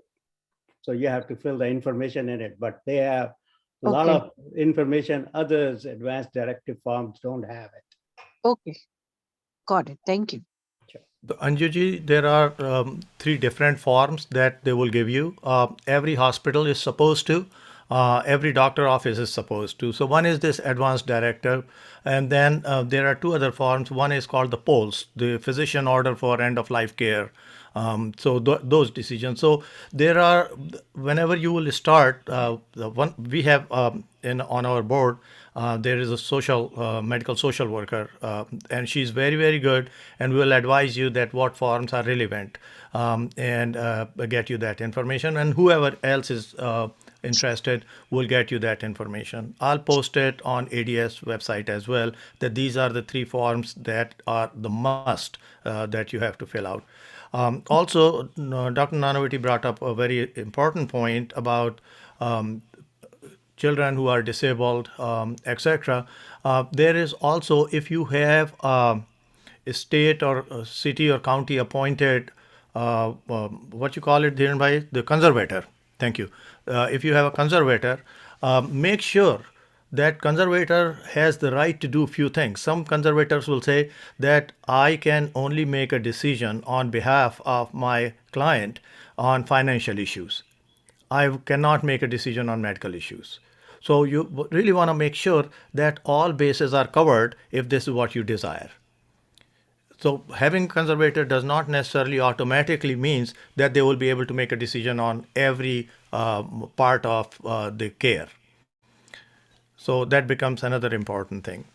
So you have to fill the information in it, but they have a lot Okay. of information others advanced directive forms don't have it. Okay. Got it. Thank you. The Anjuji, there are 3 different forms that they will give you. Every hospital is supposed to every doctor office is supposed to. So one is this advanced directive, and then there are two other forms. One is called the POLS, the physician order for end of life care. So those decisions. So there are, whenever you will start, the one we have in on our board, there is a medical social worker, and she's very, very good, and will advise you that what forms are relevant, and get you that information. And whoever else is interested will get you that information. I'll post it on ADS website as well, that these are the three forms that are the must that you have to fill out. Also, Dr. Nanavati brought up a very important point about children who are disabled, etc. There is also, if you have a state or a city or county appointed, what you call it, by the conservator. Thank you. If you have a conservator, make sure that conservator has the right to do few things. Some conservators will say that I can only make a decision on behalf of my client on financial issues. I cannot make a decision on medical issues. So you really want to make sure that all bases are covered if this is what you desire. So having conservator does not necessarily automatically means that they will be able to make a decision on every part of the care. So that becomes another important thing.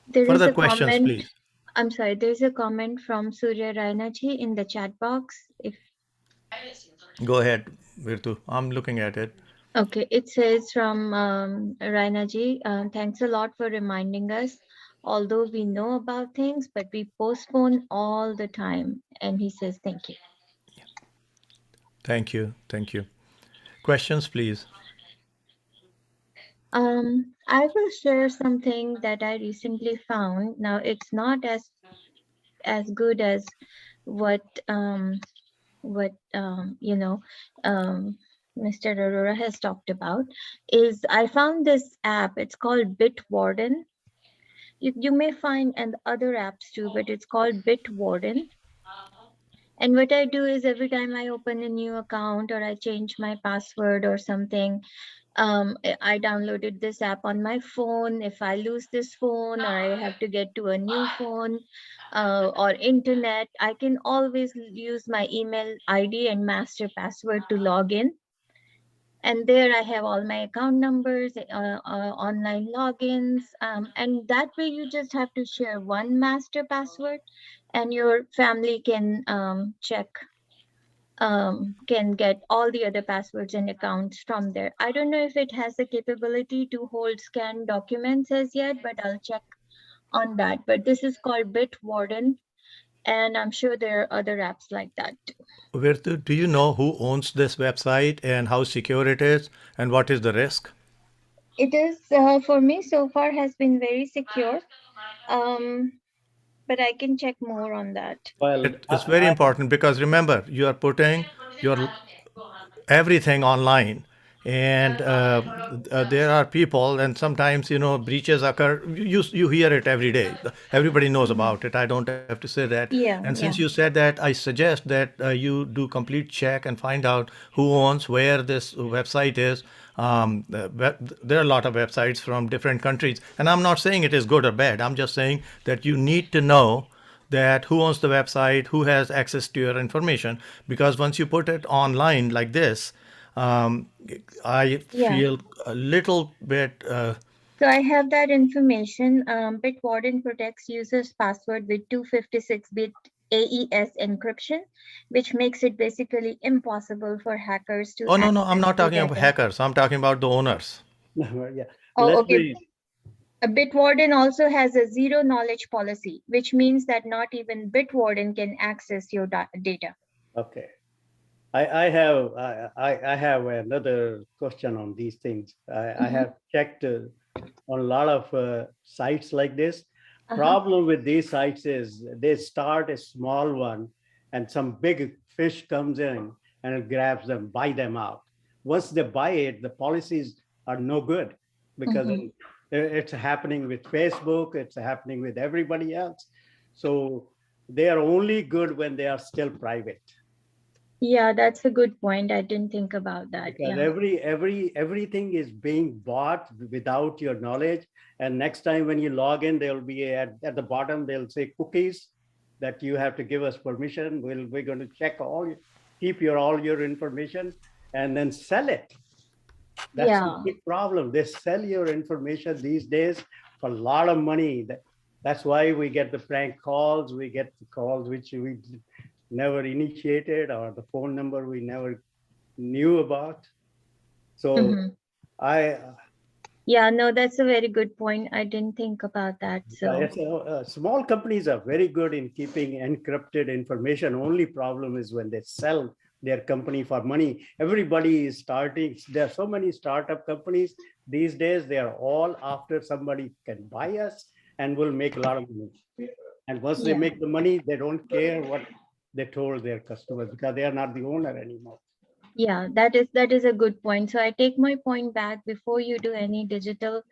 There is Further a questions, comment. please. I'm sorry. There's a comment from Surya Rainaji in the chat box. If Go ahead, Virtu. I'm looking at it. okay, it says from Rainaji, thanks a lot for reminding us. Although we know about things, but we postpone all the time. And he says, thank you. Thank you. Thank you. Questions, please. I will share something that I recently found. Now, it's not as good as what Mr. Arora has talked about. Is I found this app. It's called Bitwarden. You may find and other apps too, but it's called Bitwarden. And what I do is every time I open a new account or I change my password or something, I downloaded this app on my phone. If I lose this phone or I have to get to a new phone or internet, I can always use my email ID and master password to log in. And there I have all my account numbers, online logins, and that way you just have to share one master password and your family can can get all the other passwords and accounts from there. I don't know if it has the capability to hold scanned documents as yet, but I'll check on that. But this is called Bitwarden, and I'm sure there are other apps like that too. Virtu, do you know who owns this website and how secure it is and what is the risk? It is, for me so far has been very secure, but I can check more on that. Well, It's very important because remember, you are putting your everything online, and there are people, and sometimes breaches occur. You hear it every day. Everybody knows about it. I don't have to say that. Yeah, And since yeah. you said that, I suggest that you do complete check and find out who owns where this website is. There are a lot of websites from different countries, and I'm not saying it is good or bad. I'm just saying that you need to know that who owns the website, who has access to your information, because once you put it online like this, I Yeah. feel a little bit. So I have that information. Bitwarden protects users' password with 256-bit AES encryption, which makes it basically impossible for hackers to Oh no, no, access I'm not the talking about data. hackers. I'm talking about the owners. yeah. Oh, Let okay. me Bitwarden also has a zero knowledge policy, which means that not even Bitwarden can access your data. Okay. I have another question on these things. I have checked on a lot of sites like this. Problem with these sites is they start a small one and some big fish comes in and it grabs them, buy them out. Once they buy it, the policies are no good because it's happening with Facebook, it's happening with everybody else. So they are only good when they are still private. Yeah, that's a good point. I didn't think about that. Because Yeah. everything is being bought without your knowledge. And next time when you log in, there'll be at the bottom, they'll say cookies that you have to give us permission. We're going to check keep all your information and then sell it. That's the Yeah. big problem. They sell your information these days for a lot of money. That's why we get the prank calls. We get the calls which we never initiated, or the phone number we never knew about. So Mhm. I, Yeah, no, that's a very good point. I didn't think about that. So, small companies are very good in keeping encrypted information. Only problem is when they sell their company for money. Everybody is starting. There are so many startup companies these days. They are all after somebody can buy us and will make a lot of money. And once they yeah. make the money, they don't care what they told their customers because they are not the owner anymore. Yeah, that is a good point. So I take my point back. Before you do any digital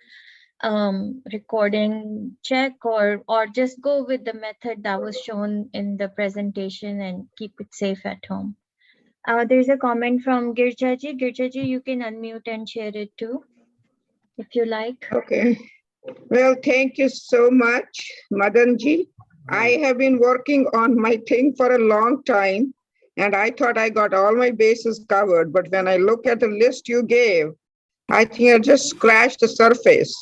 recording, check or just go with the method that was shown in the presentation and keep it safe at home. There's a comment from Girchaji. Girchaji, you can unmute and share it too, if you like. Okay. Well, thank you so much, Madanji. I have been working on my thing for a long time, and I thought I got all my bases covered. But when I look at the list you gave, I think I just scratched the surface.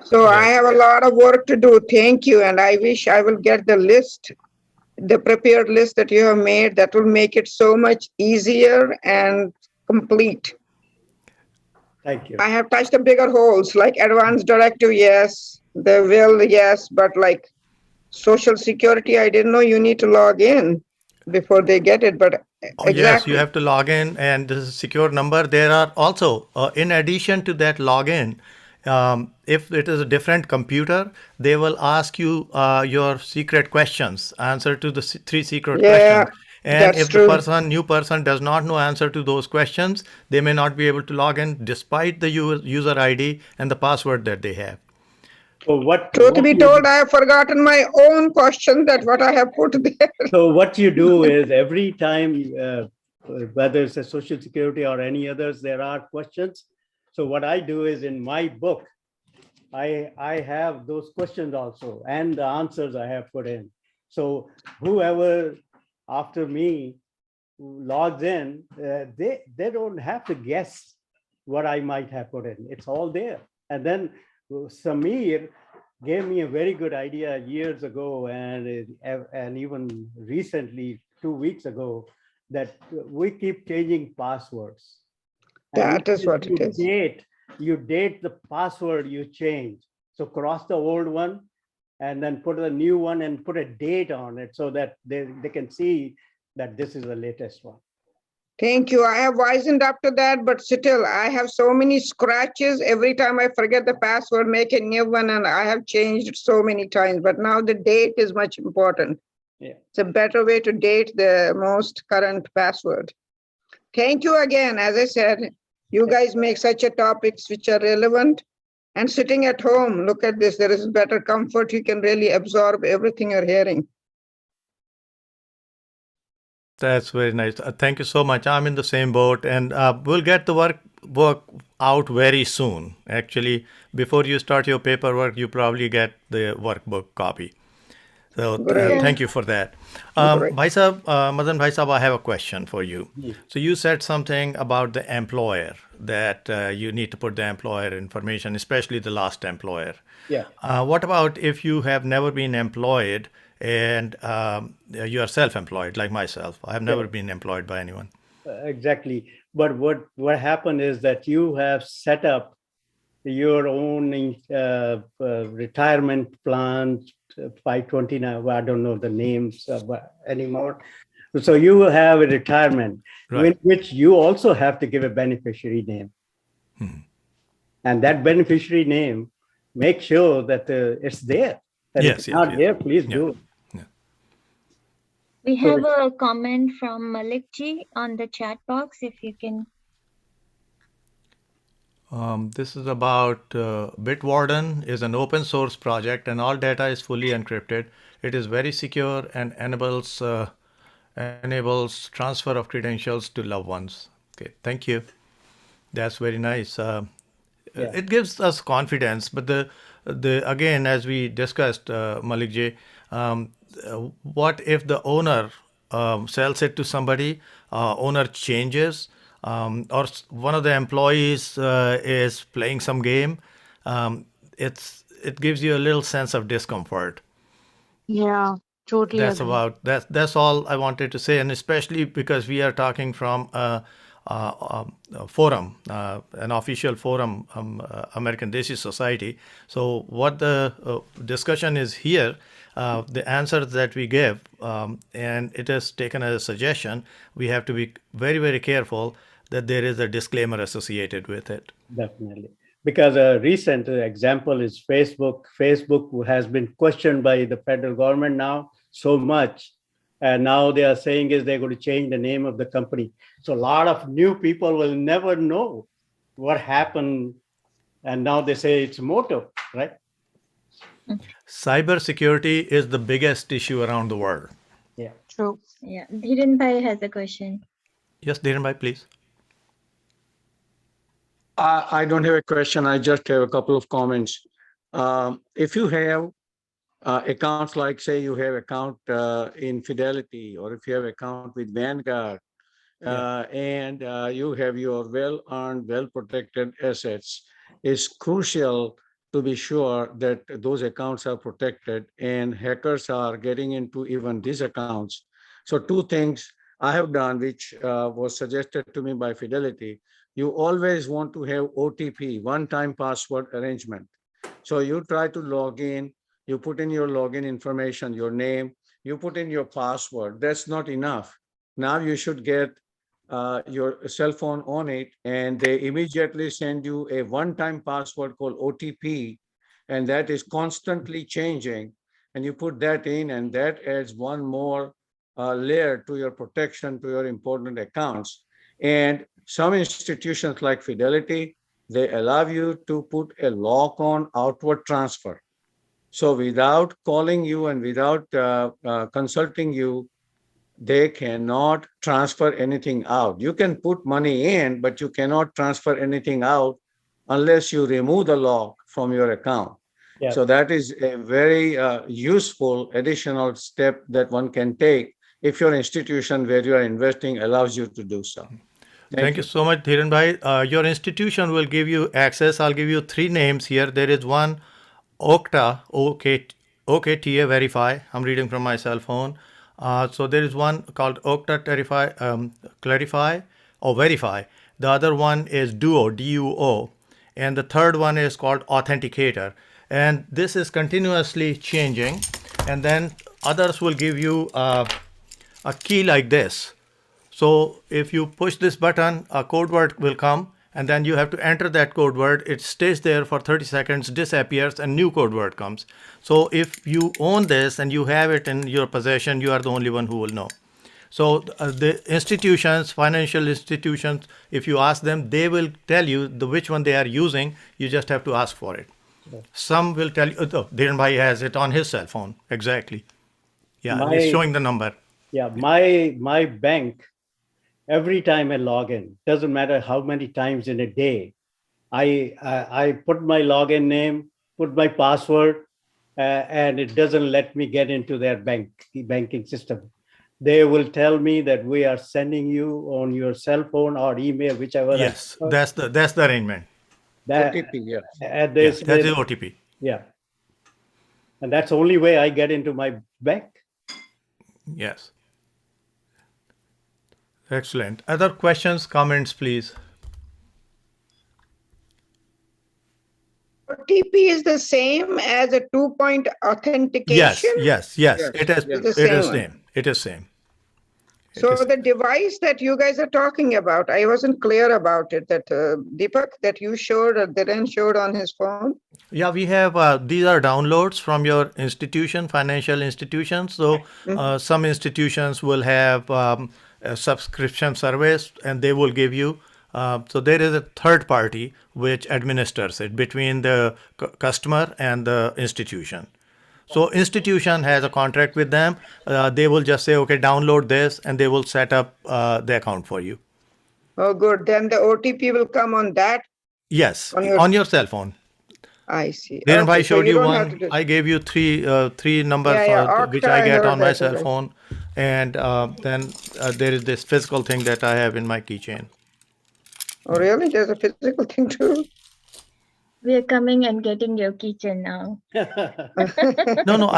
So I Yes. have a lot of work to do. Thank you. And I wish I will get the list, the prepared list that you have made. That will make it so much easier and complete. Thank you. I have touched the bigger holes like advanced directive, yes, the will, yes, but like social security, I didn't know you need to log in before they get it, but Oh, yes, you exactly. have to log in, and this is a secure number. There are also, in addition to that login, if it is a different computer, they will ask you your secret questions, answer to the three secret Yeah, questions. And that's if the true. new person does not know answer to those questions, they may not be able to log in despite the user ID and the password that they have. So Truth be told, I have forgotten my own question that what I have put there. So what you do is every time, whether it's a social security or any others, there are questions. So what I do is in my book, I have those questions also and the answers I have put in. So whoever after me logs in, they don't have to guess what I might have put in. It's all there. And then Samir gave me a very good idea years ago, and even recently 2 weeks ago, that we keep changing passwords. And That is what it is. you date the password you change. So cross the old one and then put a new one and put a date on it so that they can see that this is the latest one. Thank you. I have wisened up to that, but still, I have so many scratches. Every time I forget the password, make a new one, and I have changed it so many times. But now the date is much important. Yeah. It's a better way to date the most current password. Thank you again. As I said, you guys make such a topics which are relevant. And sitting at home, look at this. There is better comfort. You can really absorb everything you're hearing. That's very nice. Thank you so much. I'm in the same boat, and we'll get the work out very soon. Actually, before you start your paperwork, you probably get the workbook copy. So Great. Yeah. thank you for that. Great. Bhai Sahab, Madan Bhai Sahab, I have a question for you. Yes. So you said something about the employer, that you need to put the employer information, especially the last employer. Yeah. What about if you have never been employed and you are self-employed, like myself? I have never been employed by anyone. Exactly. But what happened is that you have set up your own retirement plan, 529. I don't know the names anymore. So you will have a retirement, Right. which you also have to give a beneficiary name. And that beneficiary name, make sure that it's there. And if Yes, it's yes, not yes. there, please Yeah. do it. We So have a comment from Malik ji on the chat box, if you can. This is about Bitwarden is an open source project and all data is fully encrypted. It is very secure and enables enables transfer of credentials to loved ones. Okay, thank you. That's very nice. Yeah. It gives us confidence, but the again, as we discussed, Malik Ji, what if the owner sells it to somebody, owner changes, one of the employees is playing some game? It gives you a little sense of discomfort. Yeah, totally agree. That's all I wanted to say, and especially because we are talking from a forum, an official forum, American Desi Society. So what the discussion is here, the answers that we give, and it is taken as a suggestion. We have to be very, very careful that there is a disclaimer associated with it. Definitely. Because a recent example is Facebook. Facebook has been questioned by the federal government now so much. And now they are saying is they're going to change the name of the company. So a lot of new people will never know what happened. And now they say it's Moto, right? Cybersecurity is the biggest issue around the world. Yeah. True. Yeah, Dhiren Bhai has a question. Yes, Dhiren bhai, please. I don't have a question. I just have a couple of comments. If you have accounts like, say, you have account in Fidelity, or if you have account with Vanguard, and you have your well-earned, well-protected assets, it's crucial to be sure that those accounts are protected and hackers are getting into even these accounts. So two things I have done, which was suggested to me by Fidelity. You always want to have OTP, one-time password arrangement. So you try to log in, you put in your login information, your name, you put in your password. That's not enough. Now you should get your cell phone on it, and they immediately send you a one-time password called OTP, and that is constantly changing. And you put that in, and that adds one more layer to your protection, to your important accounts. And some institutions like Fidelity, they allow you to put a lock on outward transfer. So without calling you and without consulting you, they cannot transfer anything out. You can put money in, but you cannot transfer anything out unless you remove the lock from your account. Yeah. So that is a very useful additional step that one can take if your institution where you are investing allows you to do so. Thank you so much, Dhiren bhai. Your institution will give you access. I'll give you three names here. There is one, Okta, OKTA Verify. I'm reading from my cell phone. So there is one called Okta Clarify or Verify. The other one is Duo, DUO. And the third one is called Authenticator. And this is continuously changing. And then others will give you a key like this. So if you push this button, a code word will come, and then you have to enter that code word. It stays there for 30 seconds, disappears, and new code word comes. So if you own this and you have it in your possession, you are the only one who will know. So the institutions, financial institutions, if you ask them, they will tell you which one they are using. You just have to ask for it. Some will tell you, oh, Dhiren bhai has it on his cell phone. Exactly. Yeah, it's showing the number. Yeah, my bank, every time I log in, doesn't matter how many times in a day, I put my login name, put my password, and it doesn't let me get into their banking system. They will tell me that we are sending you on your cell phone or email, whichever. Yes, that's the arrangement. That, OTP, yes. and Yeah, that's the OTP. Yeah. And that's the only way I get into my bank. Yes. Excellent. Other questions, comments, please? OTP is the same as a 2-point authentication? Yes. It is. It's the It same is one. same. It is same. So the device that you guys are talking about, I wasn't clear about it, that Deepak, that you showed or Dhiren showed on his phone. Yeah, we have these are downloads from your institution, financial institutions. So some institutions will have a subscription service, and they will give you. So there is a third party which administers it between the customer and the institution. So institution has a contract with them. They will just say, okay, download this, and they will set up the account for you. Oh, good. Then the OTP will come on that, Yes, on your, on your cell phone. I see. Didn't I Okay, so showed you you don't have to one? do. I gave you three numbers Yeah, which Okta, I I get heard on my that cell already. phone, and then there is this physical thing that I have in my keychain. Oh, really? There's a physical thing too? We are coming and getting your kitchen now. No,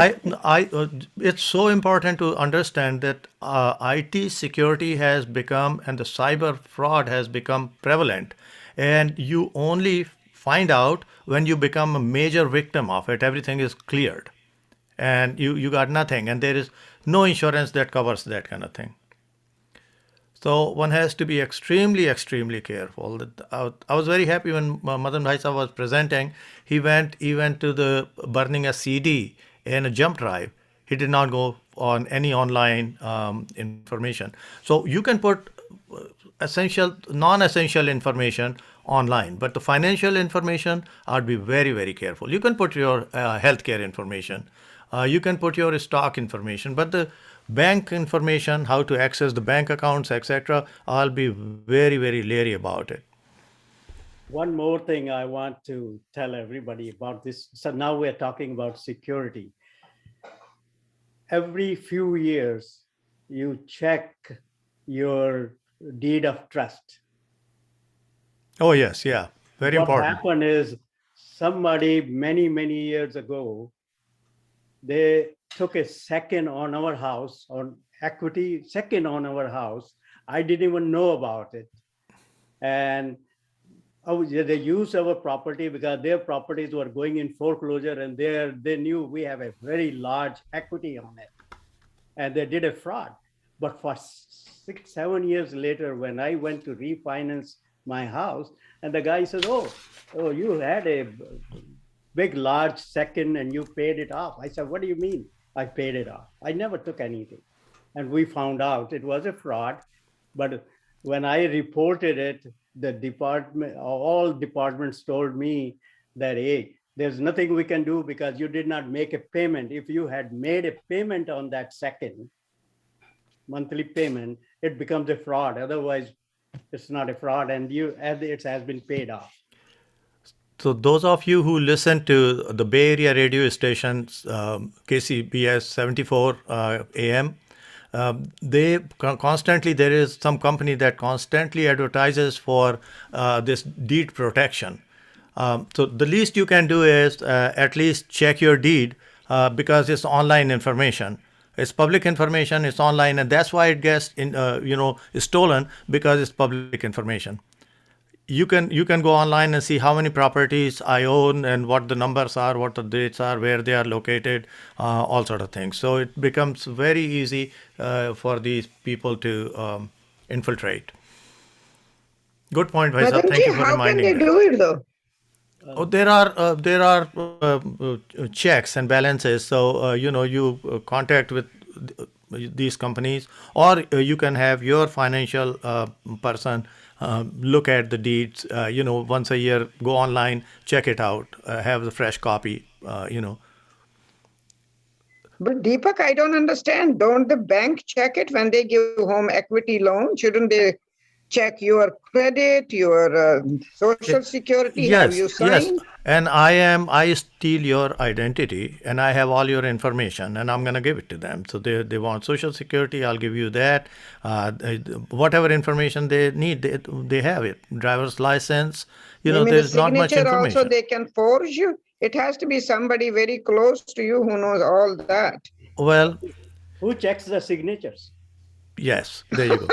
it's so important to understand that IT security has become and the cyber fraud has become prevalent, and you only find out when you become a major victim of it. Everything is cleared, and you got nothing, and there is no insurance that covers that kind of thing. So one has to be extremely, extremely careful. I was very happy when Madan Bhai Sahab was presenting. He went to the burning a CD and a jump drive. He did not go on any online information. So you can put essential, non-essential information online, but the financial information, I'd be very, very careful. You can put your healthcare information, you can put your stock information, but the bank information, how to access the bank accounts, etc., I'll be very, very leery about it. One more thing I want to tell everybody about this. So now we're talking about security. Every few years, you check your deed of trust. Oh yes, yeah, very What important. happened is somebody many, many years ago, they took a second on our house, on equity, second on our house. I didn't even know about it. And they used our property because their properties were going in foreclosure, and they knew we have a very large equity on it. And they did a fraud. But for 6-7 years later, when I went to refinance my house, and the guy says, oh, you had a big, large second and you paid it off. I said, what do you mean I paid it off? I never took anything. And we found out it was a fraud. But when I reported it, the department, all departments told me that, hey, there's nothing we can do because you did not make a payment. If you had made a payment on that second monthly payment, it becomes a fraud. Otherwise, it's not a fraud, and it has been paid off. So those of you who listen to the Bay Area radio stations, KCBS 74 AM, they constantly, there is some company that constantly advertises for this deed protection. So the least you can do is at least check your deed because it's online information. It's public information. It's online, and that's why it gets stolen, because it's public information. You can go online and see how many properties I own and what the numbers are, what the dates are, where they are located, all sort of things. So it becomes very easy for these people to infiltrate. Good point, Bhai Sahab. Thank you Madanji, for how can reminding they me. do it though? Oh, there are checks and balances. So you contact with these companies, or you can have your financial person look at the deeds. Once a year, go online, check it out, have the fresh copy. But Deepak, I don't understand. Don't the bank check it when they give home equity loan? Shouldn't they check your credit, your social security? Have you Yes. signed? And I steal your identity and I have all your information and I'm going to give it to them. So they want social security, I'll give you that. Whatever information they need, they have it. Driver's license, You mean the there's not much signature also information. they can forge you? It has to be somebody very close to you who knows all that. Well, Who checks the signatures? yes, there you go.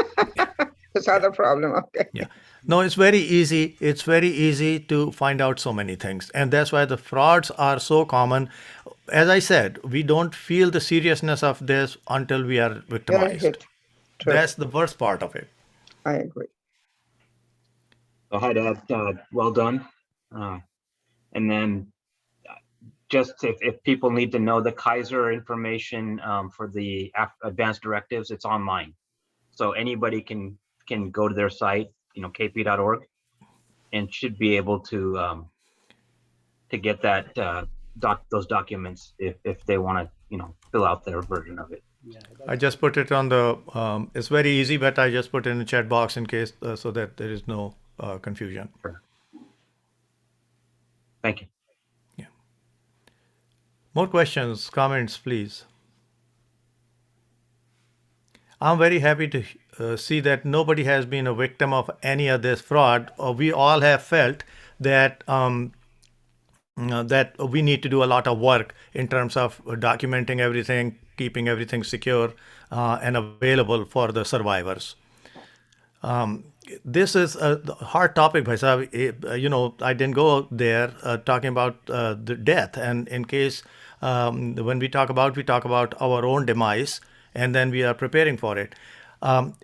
That's other problem. Okay. Yeah. No, it's very easy. It's very easy to find out so many things. And that's why the frauds are so common. As I said, we don't feel the seriousness of this until we are You're victimized. hit. True. That's the worst part of it. I agree. Hi, Dad. Well done. And then just if people need to know the Kaiser information for the advanced directives, it's online. So anybody can go to their site, kp.org, and should be able to get that those documents if they want to, fill out their version of it. Yeah, I just put it on the, it's very easy, but I just put it in the chat box in case, so that there is no confusion. Sure. Thank you. Yeah. More questions, comments, please. I'm very happy to see that nobody has been a victim of any of this fraud. We all have felt that that we need to do a lot of work in terms of documenting everything, keeping everything secure and available for the survivors. This is a hard topic, Bhai Sahab. I didn't go there talking about the death. And in case when we talk about our own demise, and then we are preparing for it.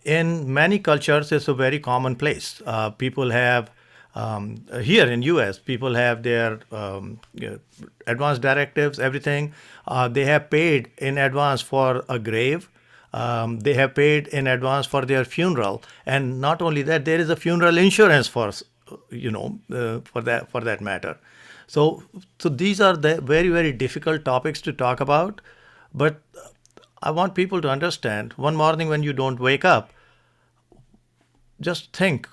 In many cultures, it's a very commonplace. People have here in US, people have their advance directives, everything. They have paid in advance for a grave. They have paid in advance for their funeral, and not only that, there is a funeral insurance for for that matter. So these are the very, very difficult topics to talk about, but I want people to understand. One morning when you don't wake up, just think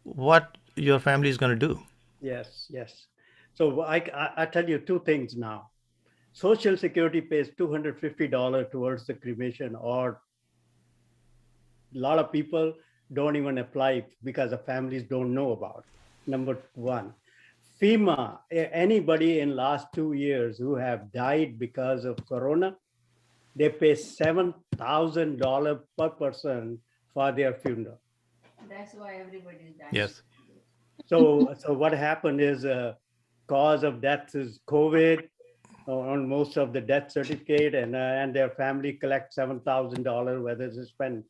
what your family is going to do. Yes, yes. So I tell you two things now. Social Security pays $250 towards the cremation, or a lot of people don't even apply because the families don't know about it. Number one. FEMA, anybody in last 2 years who have died because of Corona, they pay $7,000 per person for their funeral. That's why everybody dies. Yes. So what happened is cause of death is COVID on most of the death certificate, and their family collect $7,000, whether they spend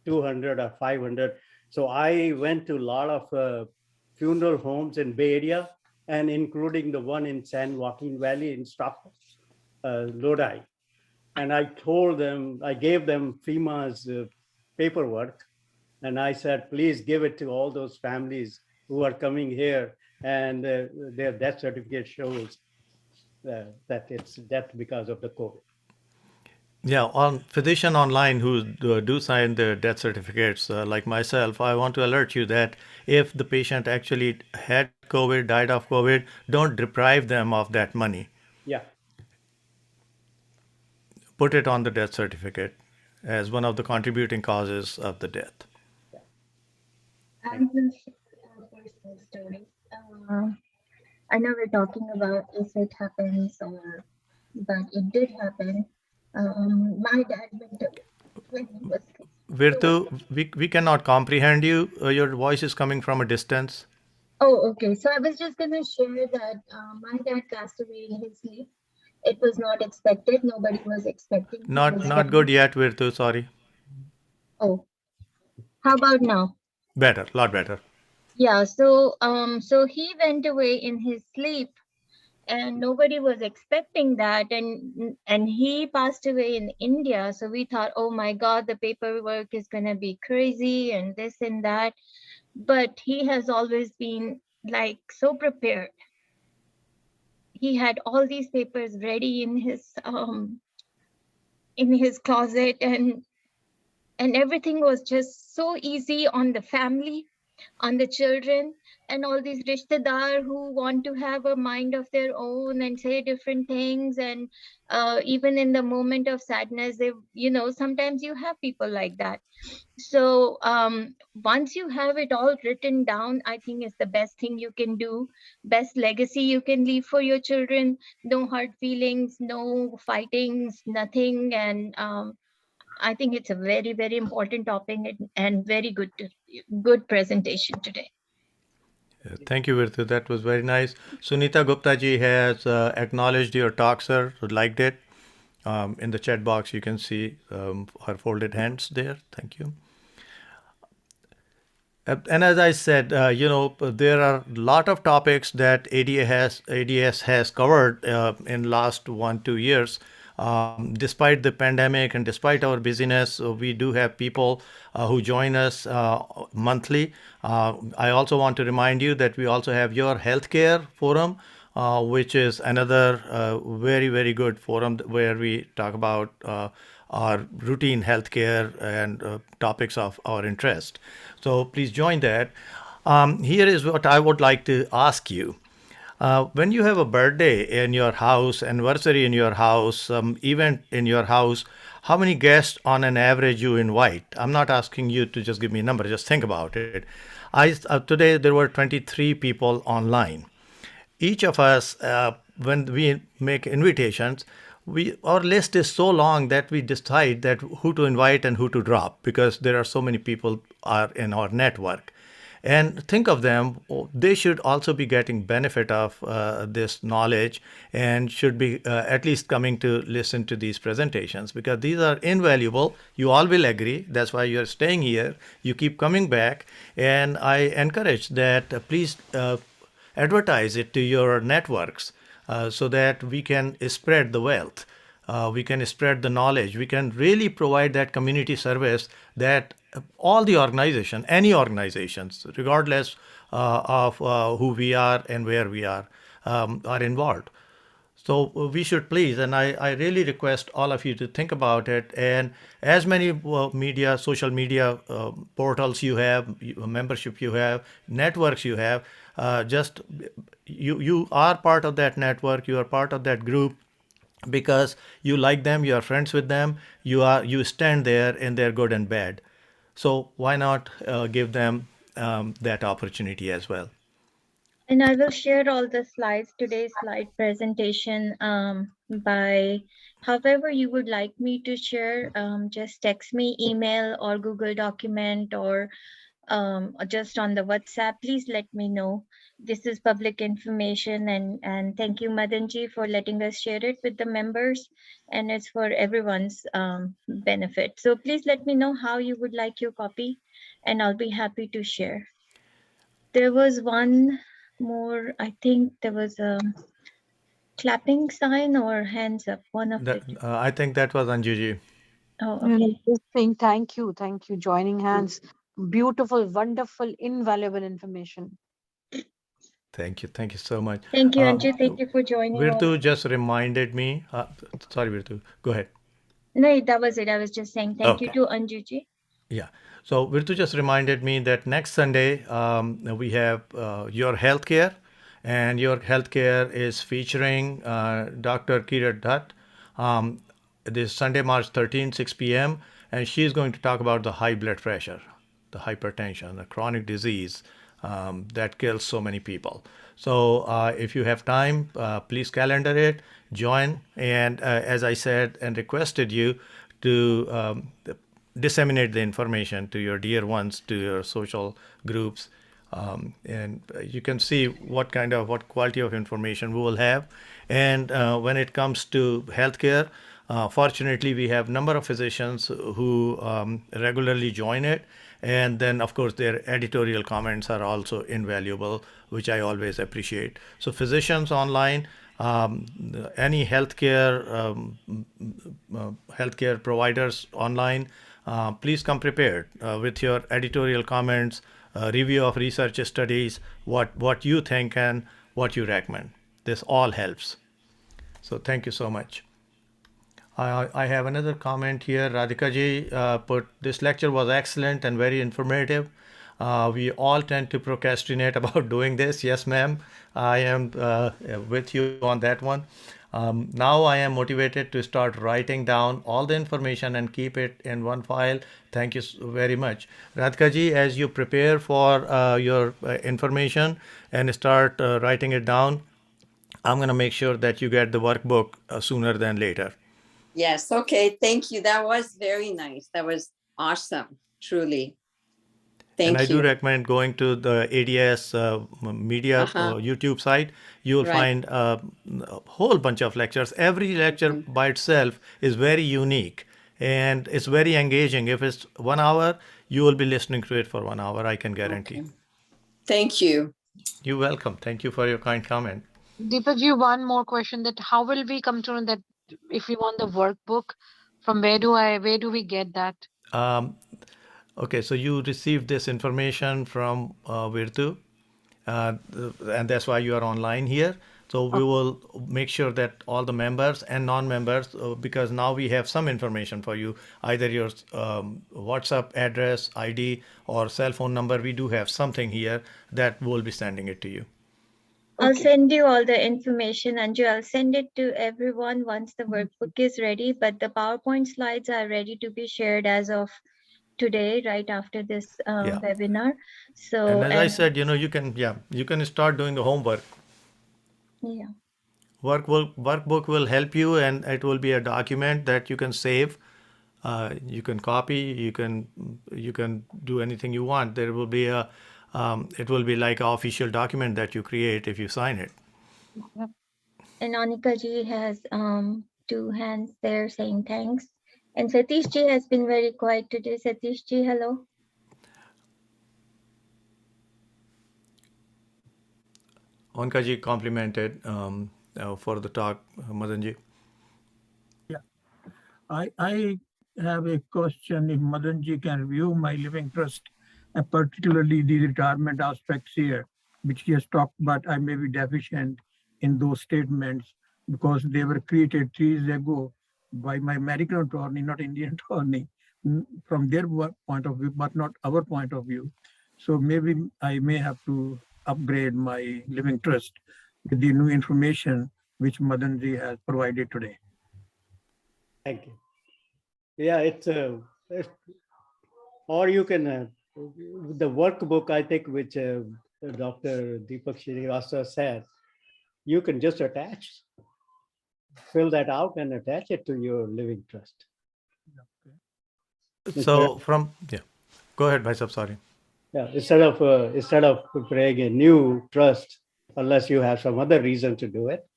200 or 500. So I went to a lot of funeral homes in Bay Area, and including the one in San Joaquin Valley in Stockholm, Lodi. And I gave them FEMA's paperwork, and I said, please give it to all those families who are coming here, and their death certificate shows that it's death because of the COVID. Yeah, on physician online who do sign the death certificates, like myself, I want to alert you that if the patient actually had COVID, died of COVID, don't deprive them of that money. Yeah. Put it on the death certificate as one of the contributing causes of the death. I will share a personal story. I know we're talking about if it happens but it did happen. My dad went away when he was. Virtu, we cannot comprehend you. Your voice is coming from a distance. Oh, okay. So I was just gonna share that my dad passed away in his sleep. It was not expected. Nobody was expecting. Not good yet, Virtu. Sorry. Oh, how about now? Better, lot better. Yeah. So so he went away in his sleep, and nobody was expecting that, and he passed away in India. So we thought, oh my God, the paperwork is gonna be crazy and this and that. But he has always been like so prepared. He had all these papers ready in his closet, and everything was just so easy on the family, on the children, and all these rishtedar who want to have a mind of their own and say different things. And even in the moment of sadness, they, sometimes you have people like that. So once you have it all written down, I think it's the best thing you can do, best legacy you can leave for your children. No hard feelings, no fightings, nothing. And I think it's a very, very important topic and very good presentation today. Thank you, Virtu. That was very nice. Sunita Gupta ji has acknowledged your talk, sir. Liked it. In the chat box, you can see her folded hands there. Thank you. And as I said, there are a lot of topics that ADS has covered in last 1-2 years. Despite the pandemic and despite our busyness, we do have people who join us monthly. I also want to remind you that we also have your healthcare forum which is another very, very good forum where we talk about our routine healthcare and topics of our interest. So please join that. Here is what I would like to ask you. When you have a birthday in your house, anniversary in your house, some event in your house, how many guests on an average you invite? I'm not asking you to just give me a number, just think about it. Today there were 23 people online. Each of us, when we make invitations, our list is so long that we decide that who to invite and who to drop because there are so many people are in our network. And think of them, they should also be getting benefit of this knowledge and should be at least coming to listen to these presentations because these are invaluable. You all will agree. That's why you're staying here. You keep coming back. And I encourage that please advertise it to your networks so that we can spread the wealth. We can spread the knowledge. We can really provide that community service that all the organization, any organizations, regardless of who we are and where we are involved. So we should please, and I really request all of you to think about it. And as many media, social media portals you have, membership you have, networks you have, just you are part of that network. You are part of that group because you like them, you are friends with them, you stand there in their good and bad. So why not give them that opportunity as well? And I will share all the slides, today's slide presentation by however you would like me to share. Just text me, email, or Google document, or just on the WhatsApp. Please let me know. This is public information, and thank you, Madanji, for letting us share it with the members, and it's for everyone's benefit. So please let me know how you would like your copy, and I'll be happy to share. There was one more, I think there was a clapping sign or hands up, one of the two. I think that was Anjuji. Oh, And okay. just saying thank you, joining hands. Beautiful, wonderful, invaluable information. Thank you so much. Thank you, Anju. Thank you for joining all. Virtu just reminded me. Sorry, Virtu. Go ahead. No, that was it. I was just saying thank you Okay. to Anjuji. Yeah. So Virtu just reminded me that next Sunday we have your healthcare, and your healthcare is featuring Dr. Kirat Dutt. Um, this Sunday, March 13, 6 p.m., and she's going to talk about the high blood pressure, the hypertension, the chronic disease that kills so many people. So if you have time, please calendar it, join, and as I said and requested you to disseminate the information to your dear ones, to your social groups, and you can see what quality of information we will have. And when it comes to healthcare, fortunately we have number of physicians who regularly join it, and then of course their editorial comments are also invaluable, which I always appreciate. So physicians online, any healthcare providers online, please come prepared with your editorial comments, review of research studies, what you think and what you recommend. This all helps. So thank you so much. I have another comment here. Radhika ji put, this lecture was excellent and very informative. We all tend to procrastinate about doing this. Yes, ma'am. I am with you on that one. Now I am motivated to start writing down all the information and keep it in one file. Thank you very much. Radhika ji, as you prepare for your information and start writing it down, I'm going to make sure that you get the workbook sooner than later. Yes. Okay. Thank you. That was very nice. That was awesome. Truly. Thank and I you. do recommend going to the ADS media YouTube site. You will find a whole bunch of lectures. Every lecture by itself is very unique and it's very engaging. If it's 1 hour, you will be listening to it for 1 hour, I can guarantee. Okay. Thank you. You're welcome. Thank you for your kind comment. Deepak ji, one more question, that how will we come to know that if we want the workbook, from where do we get that? Okay, so you received this information from Virtu, and that's why you are online here. So we will make sure that all the members and non-members, because now we have some information for you, either your WhatsApp address, ID, or cell phone number. We do have something here that will be sending it to you. I'll Okay. send you all the information, Anju. I'll send it to everyone once the workbook is ready, but the PowerPoint slides are ready to be shared as of today, right after this Yeah. webinar. So, And as I and said, you can start doing the homework. yeah, Workbook will help you, and it will be a document that you can save. You can copy. You can do anything you want. There will be a it will be like an official document that you create if you sign it. Yep. and Anika ji has two hands there saying thanks. And Satish ji has been very quiet today. Satish ji, hello. Onkaji complimented for the talk, Madanji. I have a question if Madanji can review my living trust, and particularly the retirement aspects here, which he has talked about. I may be deficient in those statements because they were created 3 years ago by my American attorney, not Indian attorney, from their point of view, but not our point of view. So maybe I may have to upgrade my living trust with the new information which Madanji has provided today. Thank you. Yeah, or you can, the workbook, I think, which Dr. Deepak Srinivasa said, you can just fill that out and attach it to your living trust. So go ahead, Bhaisab, sorry. Yeah, instead of preparing a new trust, unless you have some other reason to do it,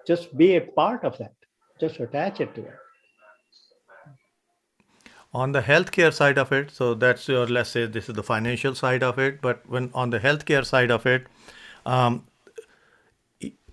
just be a part of that. Just attach it to it. On the healthcare side of it, so that's your, let's say this is the financial side of it, but when on the healthcare side of it,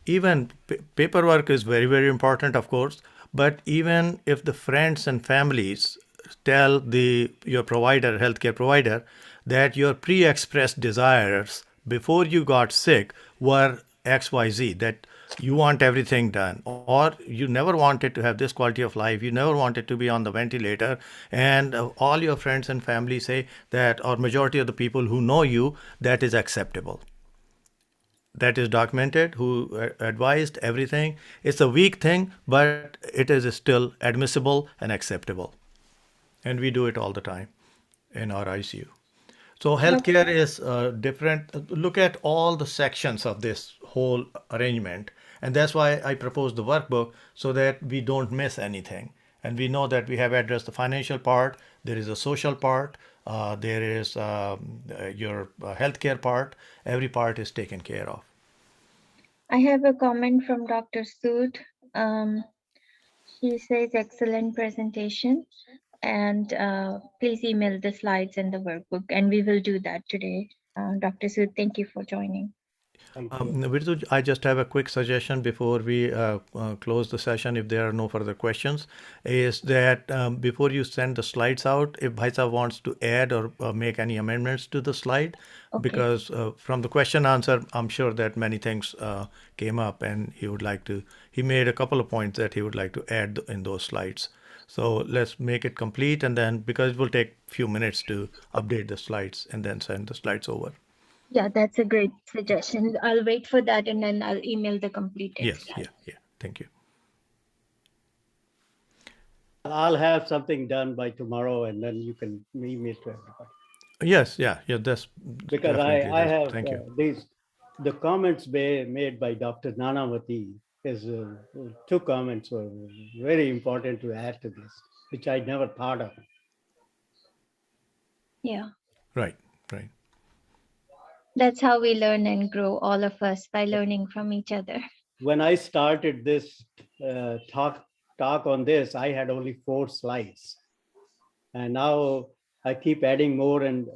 even paperwork is very, very important, of course, but even if the friends and families tell your provider, healthcare provider, that your pre-expressed desires before you got sick were XYZ, that you want everything done, or you never wanted to have this quality of life, you never wanted to be on the ventilator, and all your friends and family say that, or majority of the people who know you, that is acceptable. That is documented, who advised everything. It's a weak thing, but it is still admissible and acceptable. And we do it all the time in our ICU. So healthcare is different. Look at all the sections of this whole arrangement. And that's why I proposed the workbook, so that we don't miss anything. And we know that we have addressed the financial part, there is a social part, there is your healthcare part. Every part is taken care of. I have a comment from Dr. Sood. She says, excellent presentation. And please email the slides and the workbook, and we will do that today. Dr. Sood, thank you for joining. Virtu, I just have a quick suggestion before we close the session, if there are no further questions, is that before you send the slides out, if Bhaisa wants to add or make any amendments to the slide, because from the question answer, I'm sure that many things came up, and he made a couple of points that he would like to add in those slides. So let's make it complete, and then, because it will take a few minutes to update the slides and then send the slides over. Yeah, that's a great suggestion. I'll wait for that, and then I'll email the complete text. Yes, yeah. Thank you. I'll have something done by tomorrow, and then you can email to everybody. Yes, yeah. That's because I have the comments made by Dr. Nanavati is two comments were very important to add to this, which I never thought of. Yeah. Right. That's how we learn and grow, all of us, by learning from each other. When I started this talk on this, I had only 4 slides. And now I keep adding more and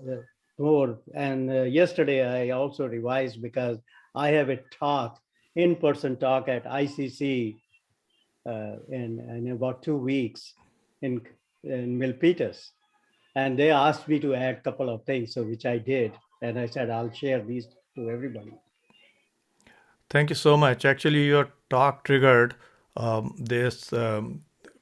more. And yesterday I also revised, because I have a in-person talk at ICC in about 2 weeks in Milpitas. And they asked me to add a couple of things, so which I did. And I said, I'll share these to everybody. Thank you so much. Actually, your talk triggered this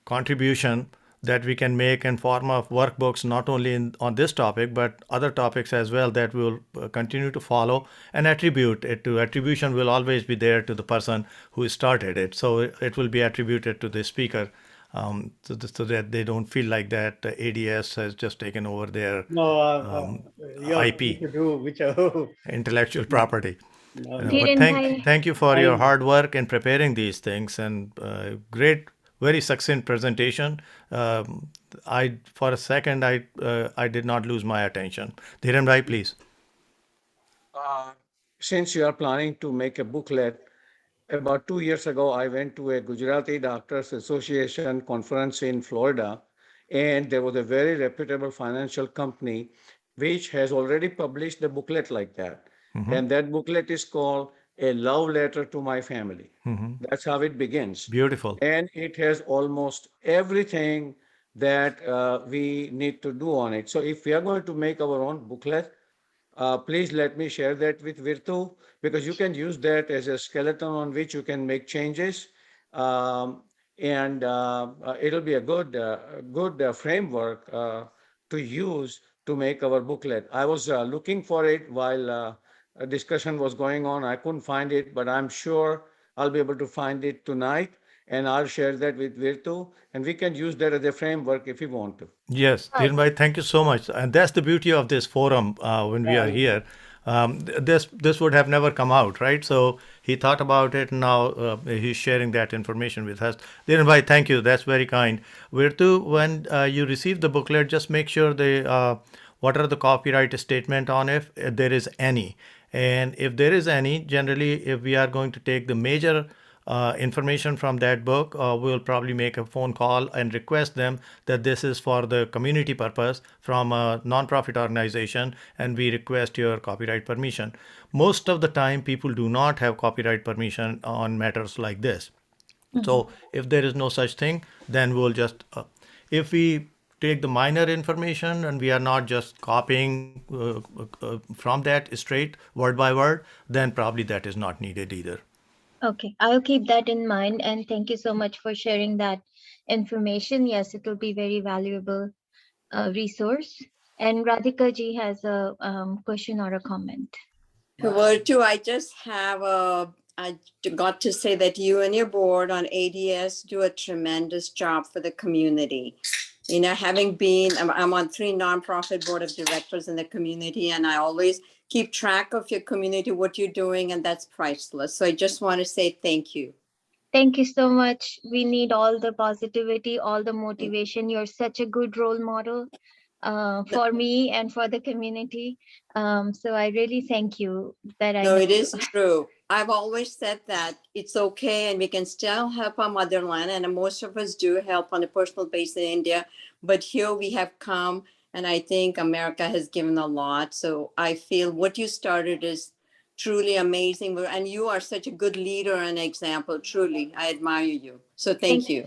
contribution that we can make in form of workbooks, not only on this topic, but other topics as well that we will continue to follow and attribute it to. Attribution will always be there to the person who started it. So it will be attributed to the speaker, so that they don't feel like that ADS has just taken over their No, you're free IP, to do whichever. intellectual property. No, But no. Dhiren bhai, thank you for your I, hard work in preparing these things, and great, very succinct presentation. I for a second I did not lose my attention. Dhiren bhai, please. Since you are planning to make a booklet, about 2 years ago, I went to a Gujarati Doctors Association conference in Florida, and there was a very reputable financial company which has already published a booklet like that. And that booklet is called A Love Letter to My Family. That's how it begins. Beautiful. And it has almost everything that we need to do on it. So if we are going to make our own booklet, please let me share that with Virtu, because you can use that as a skeleton on which you can make changes. And it'll be a good framework to use to make our booklet. I was looking for it while a discussion was going on. I couldn't find it, but I'm sure I'll be able to find it tonight, and I'll share that with Virtu, and we can use that as a framework if you want to. Yes, Dhiren bhai, thank you so much. And that's the beauty of this forum when we are yeah, here. This would have never come out, right? So he thought about it, and now he's sharing that information with us. Dhiren bhai, thank you. That's very kind. Virtu, when you receive the booklet, just make sure what are the copyright statement on it, if there is any. And if there is any, generally, if we are going to take the major information from that book, we'll probably make a phone call and request them that this is for the community purpose from a nonprofit organization, and we request your copyright permission. Most of the time, people do not have copyright permission on matters like this. So if there is no such thing, then we'll just, if we take the minor information and we are not just copying from that straight word by word, then probably that is not needed either. okay, I'll keep that in mind, and thank you so much for sharing that information. Yes, it will be very valuable resource. And Radhika ji has a question or a comment. Well, too, I just have I got to say that you and your board on ADS do a tremendous job for the community. You know, having been, I'm on 3 nonprofit board of directors in the community, and I always keep track of your community, what you're doing, and that's priceless. So I just want to say thank you. Thank you so much. We need all the positivity, all the motivation. You're such a good role model for me and for the community. So I really thank you that I No, know it you. is true. I've always said that it's okay and we can still help our motherland. And most of us do help on a personal basis in India. But here we have come, and I think America has given a lot. So I feel what you started is truly amazing. And you are such a good leader and example. Truly, I admire you. So thank you.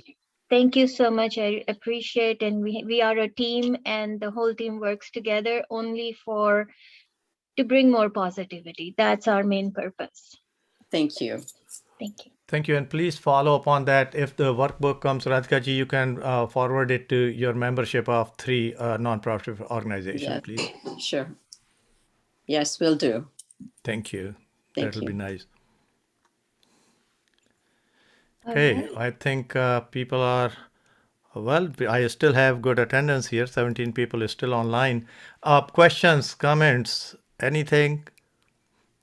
Thank you so much. I appreciate, and we are a team, and the whole team works together only to bring more positivity. That's our main purpose. Thank you. Thank you. Thank you, and please follow up on that. If the workbook comes, Radhika ji, you can forward it to your membership of 3 nonprofit organizations, Yes, please. sure. Yes, we'll do. Thank you. Thank That'll be you. nice. All Okay, right. I think people are, well, I still have good attendance here. 17 people is still online. Questions, comments, anything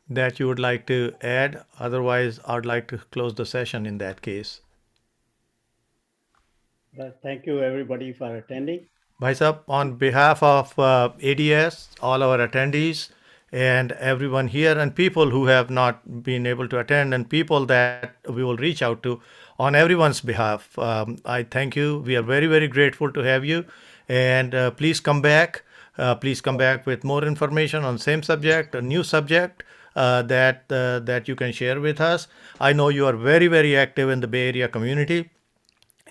that you would like to add? Otherwise, I'd like to close the session in that case. thank you everybody for attending. Bhai Sahab, on behalf of ADS, all our attendees, and everyone here, and people who have not been able to attend, and people that we will reach out to, on everyone's behalf, I thank you. We are very, very grateful to have you. And please come back. Please come back with more information on same subject, a new subject that you can share with us. I know you are very, very active in the Bay Area community.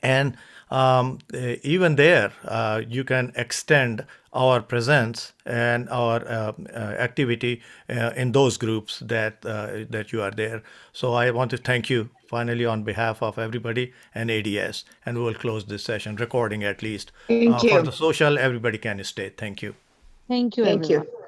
And even there, you can extend our presence and our activity in those groups that you are there. So I want to thank you finally on behalf of everybody and ADS, and we will close this session recording at least. Thank For you. the social, everybody can stay. Thank you. Thank you, Thank everyone. you.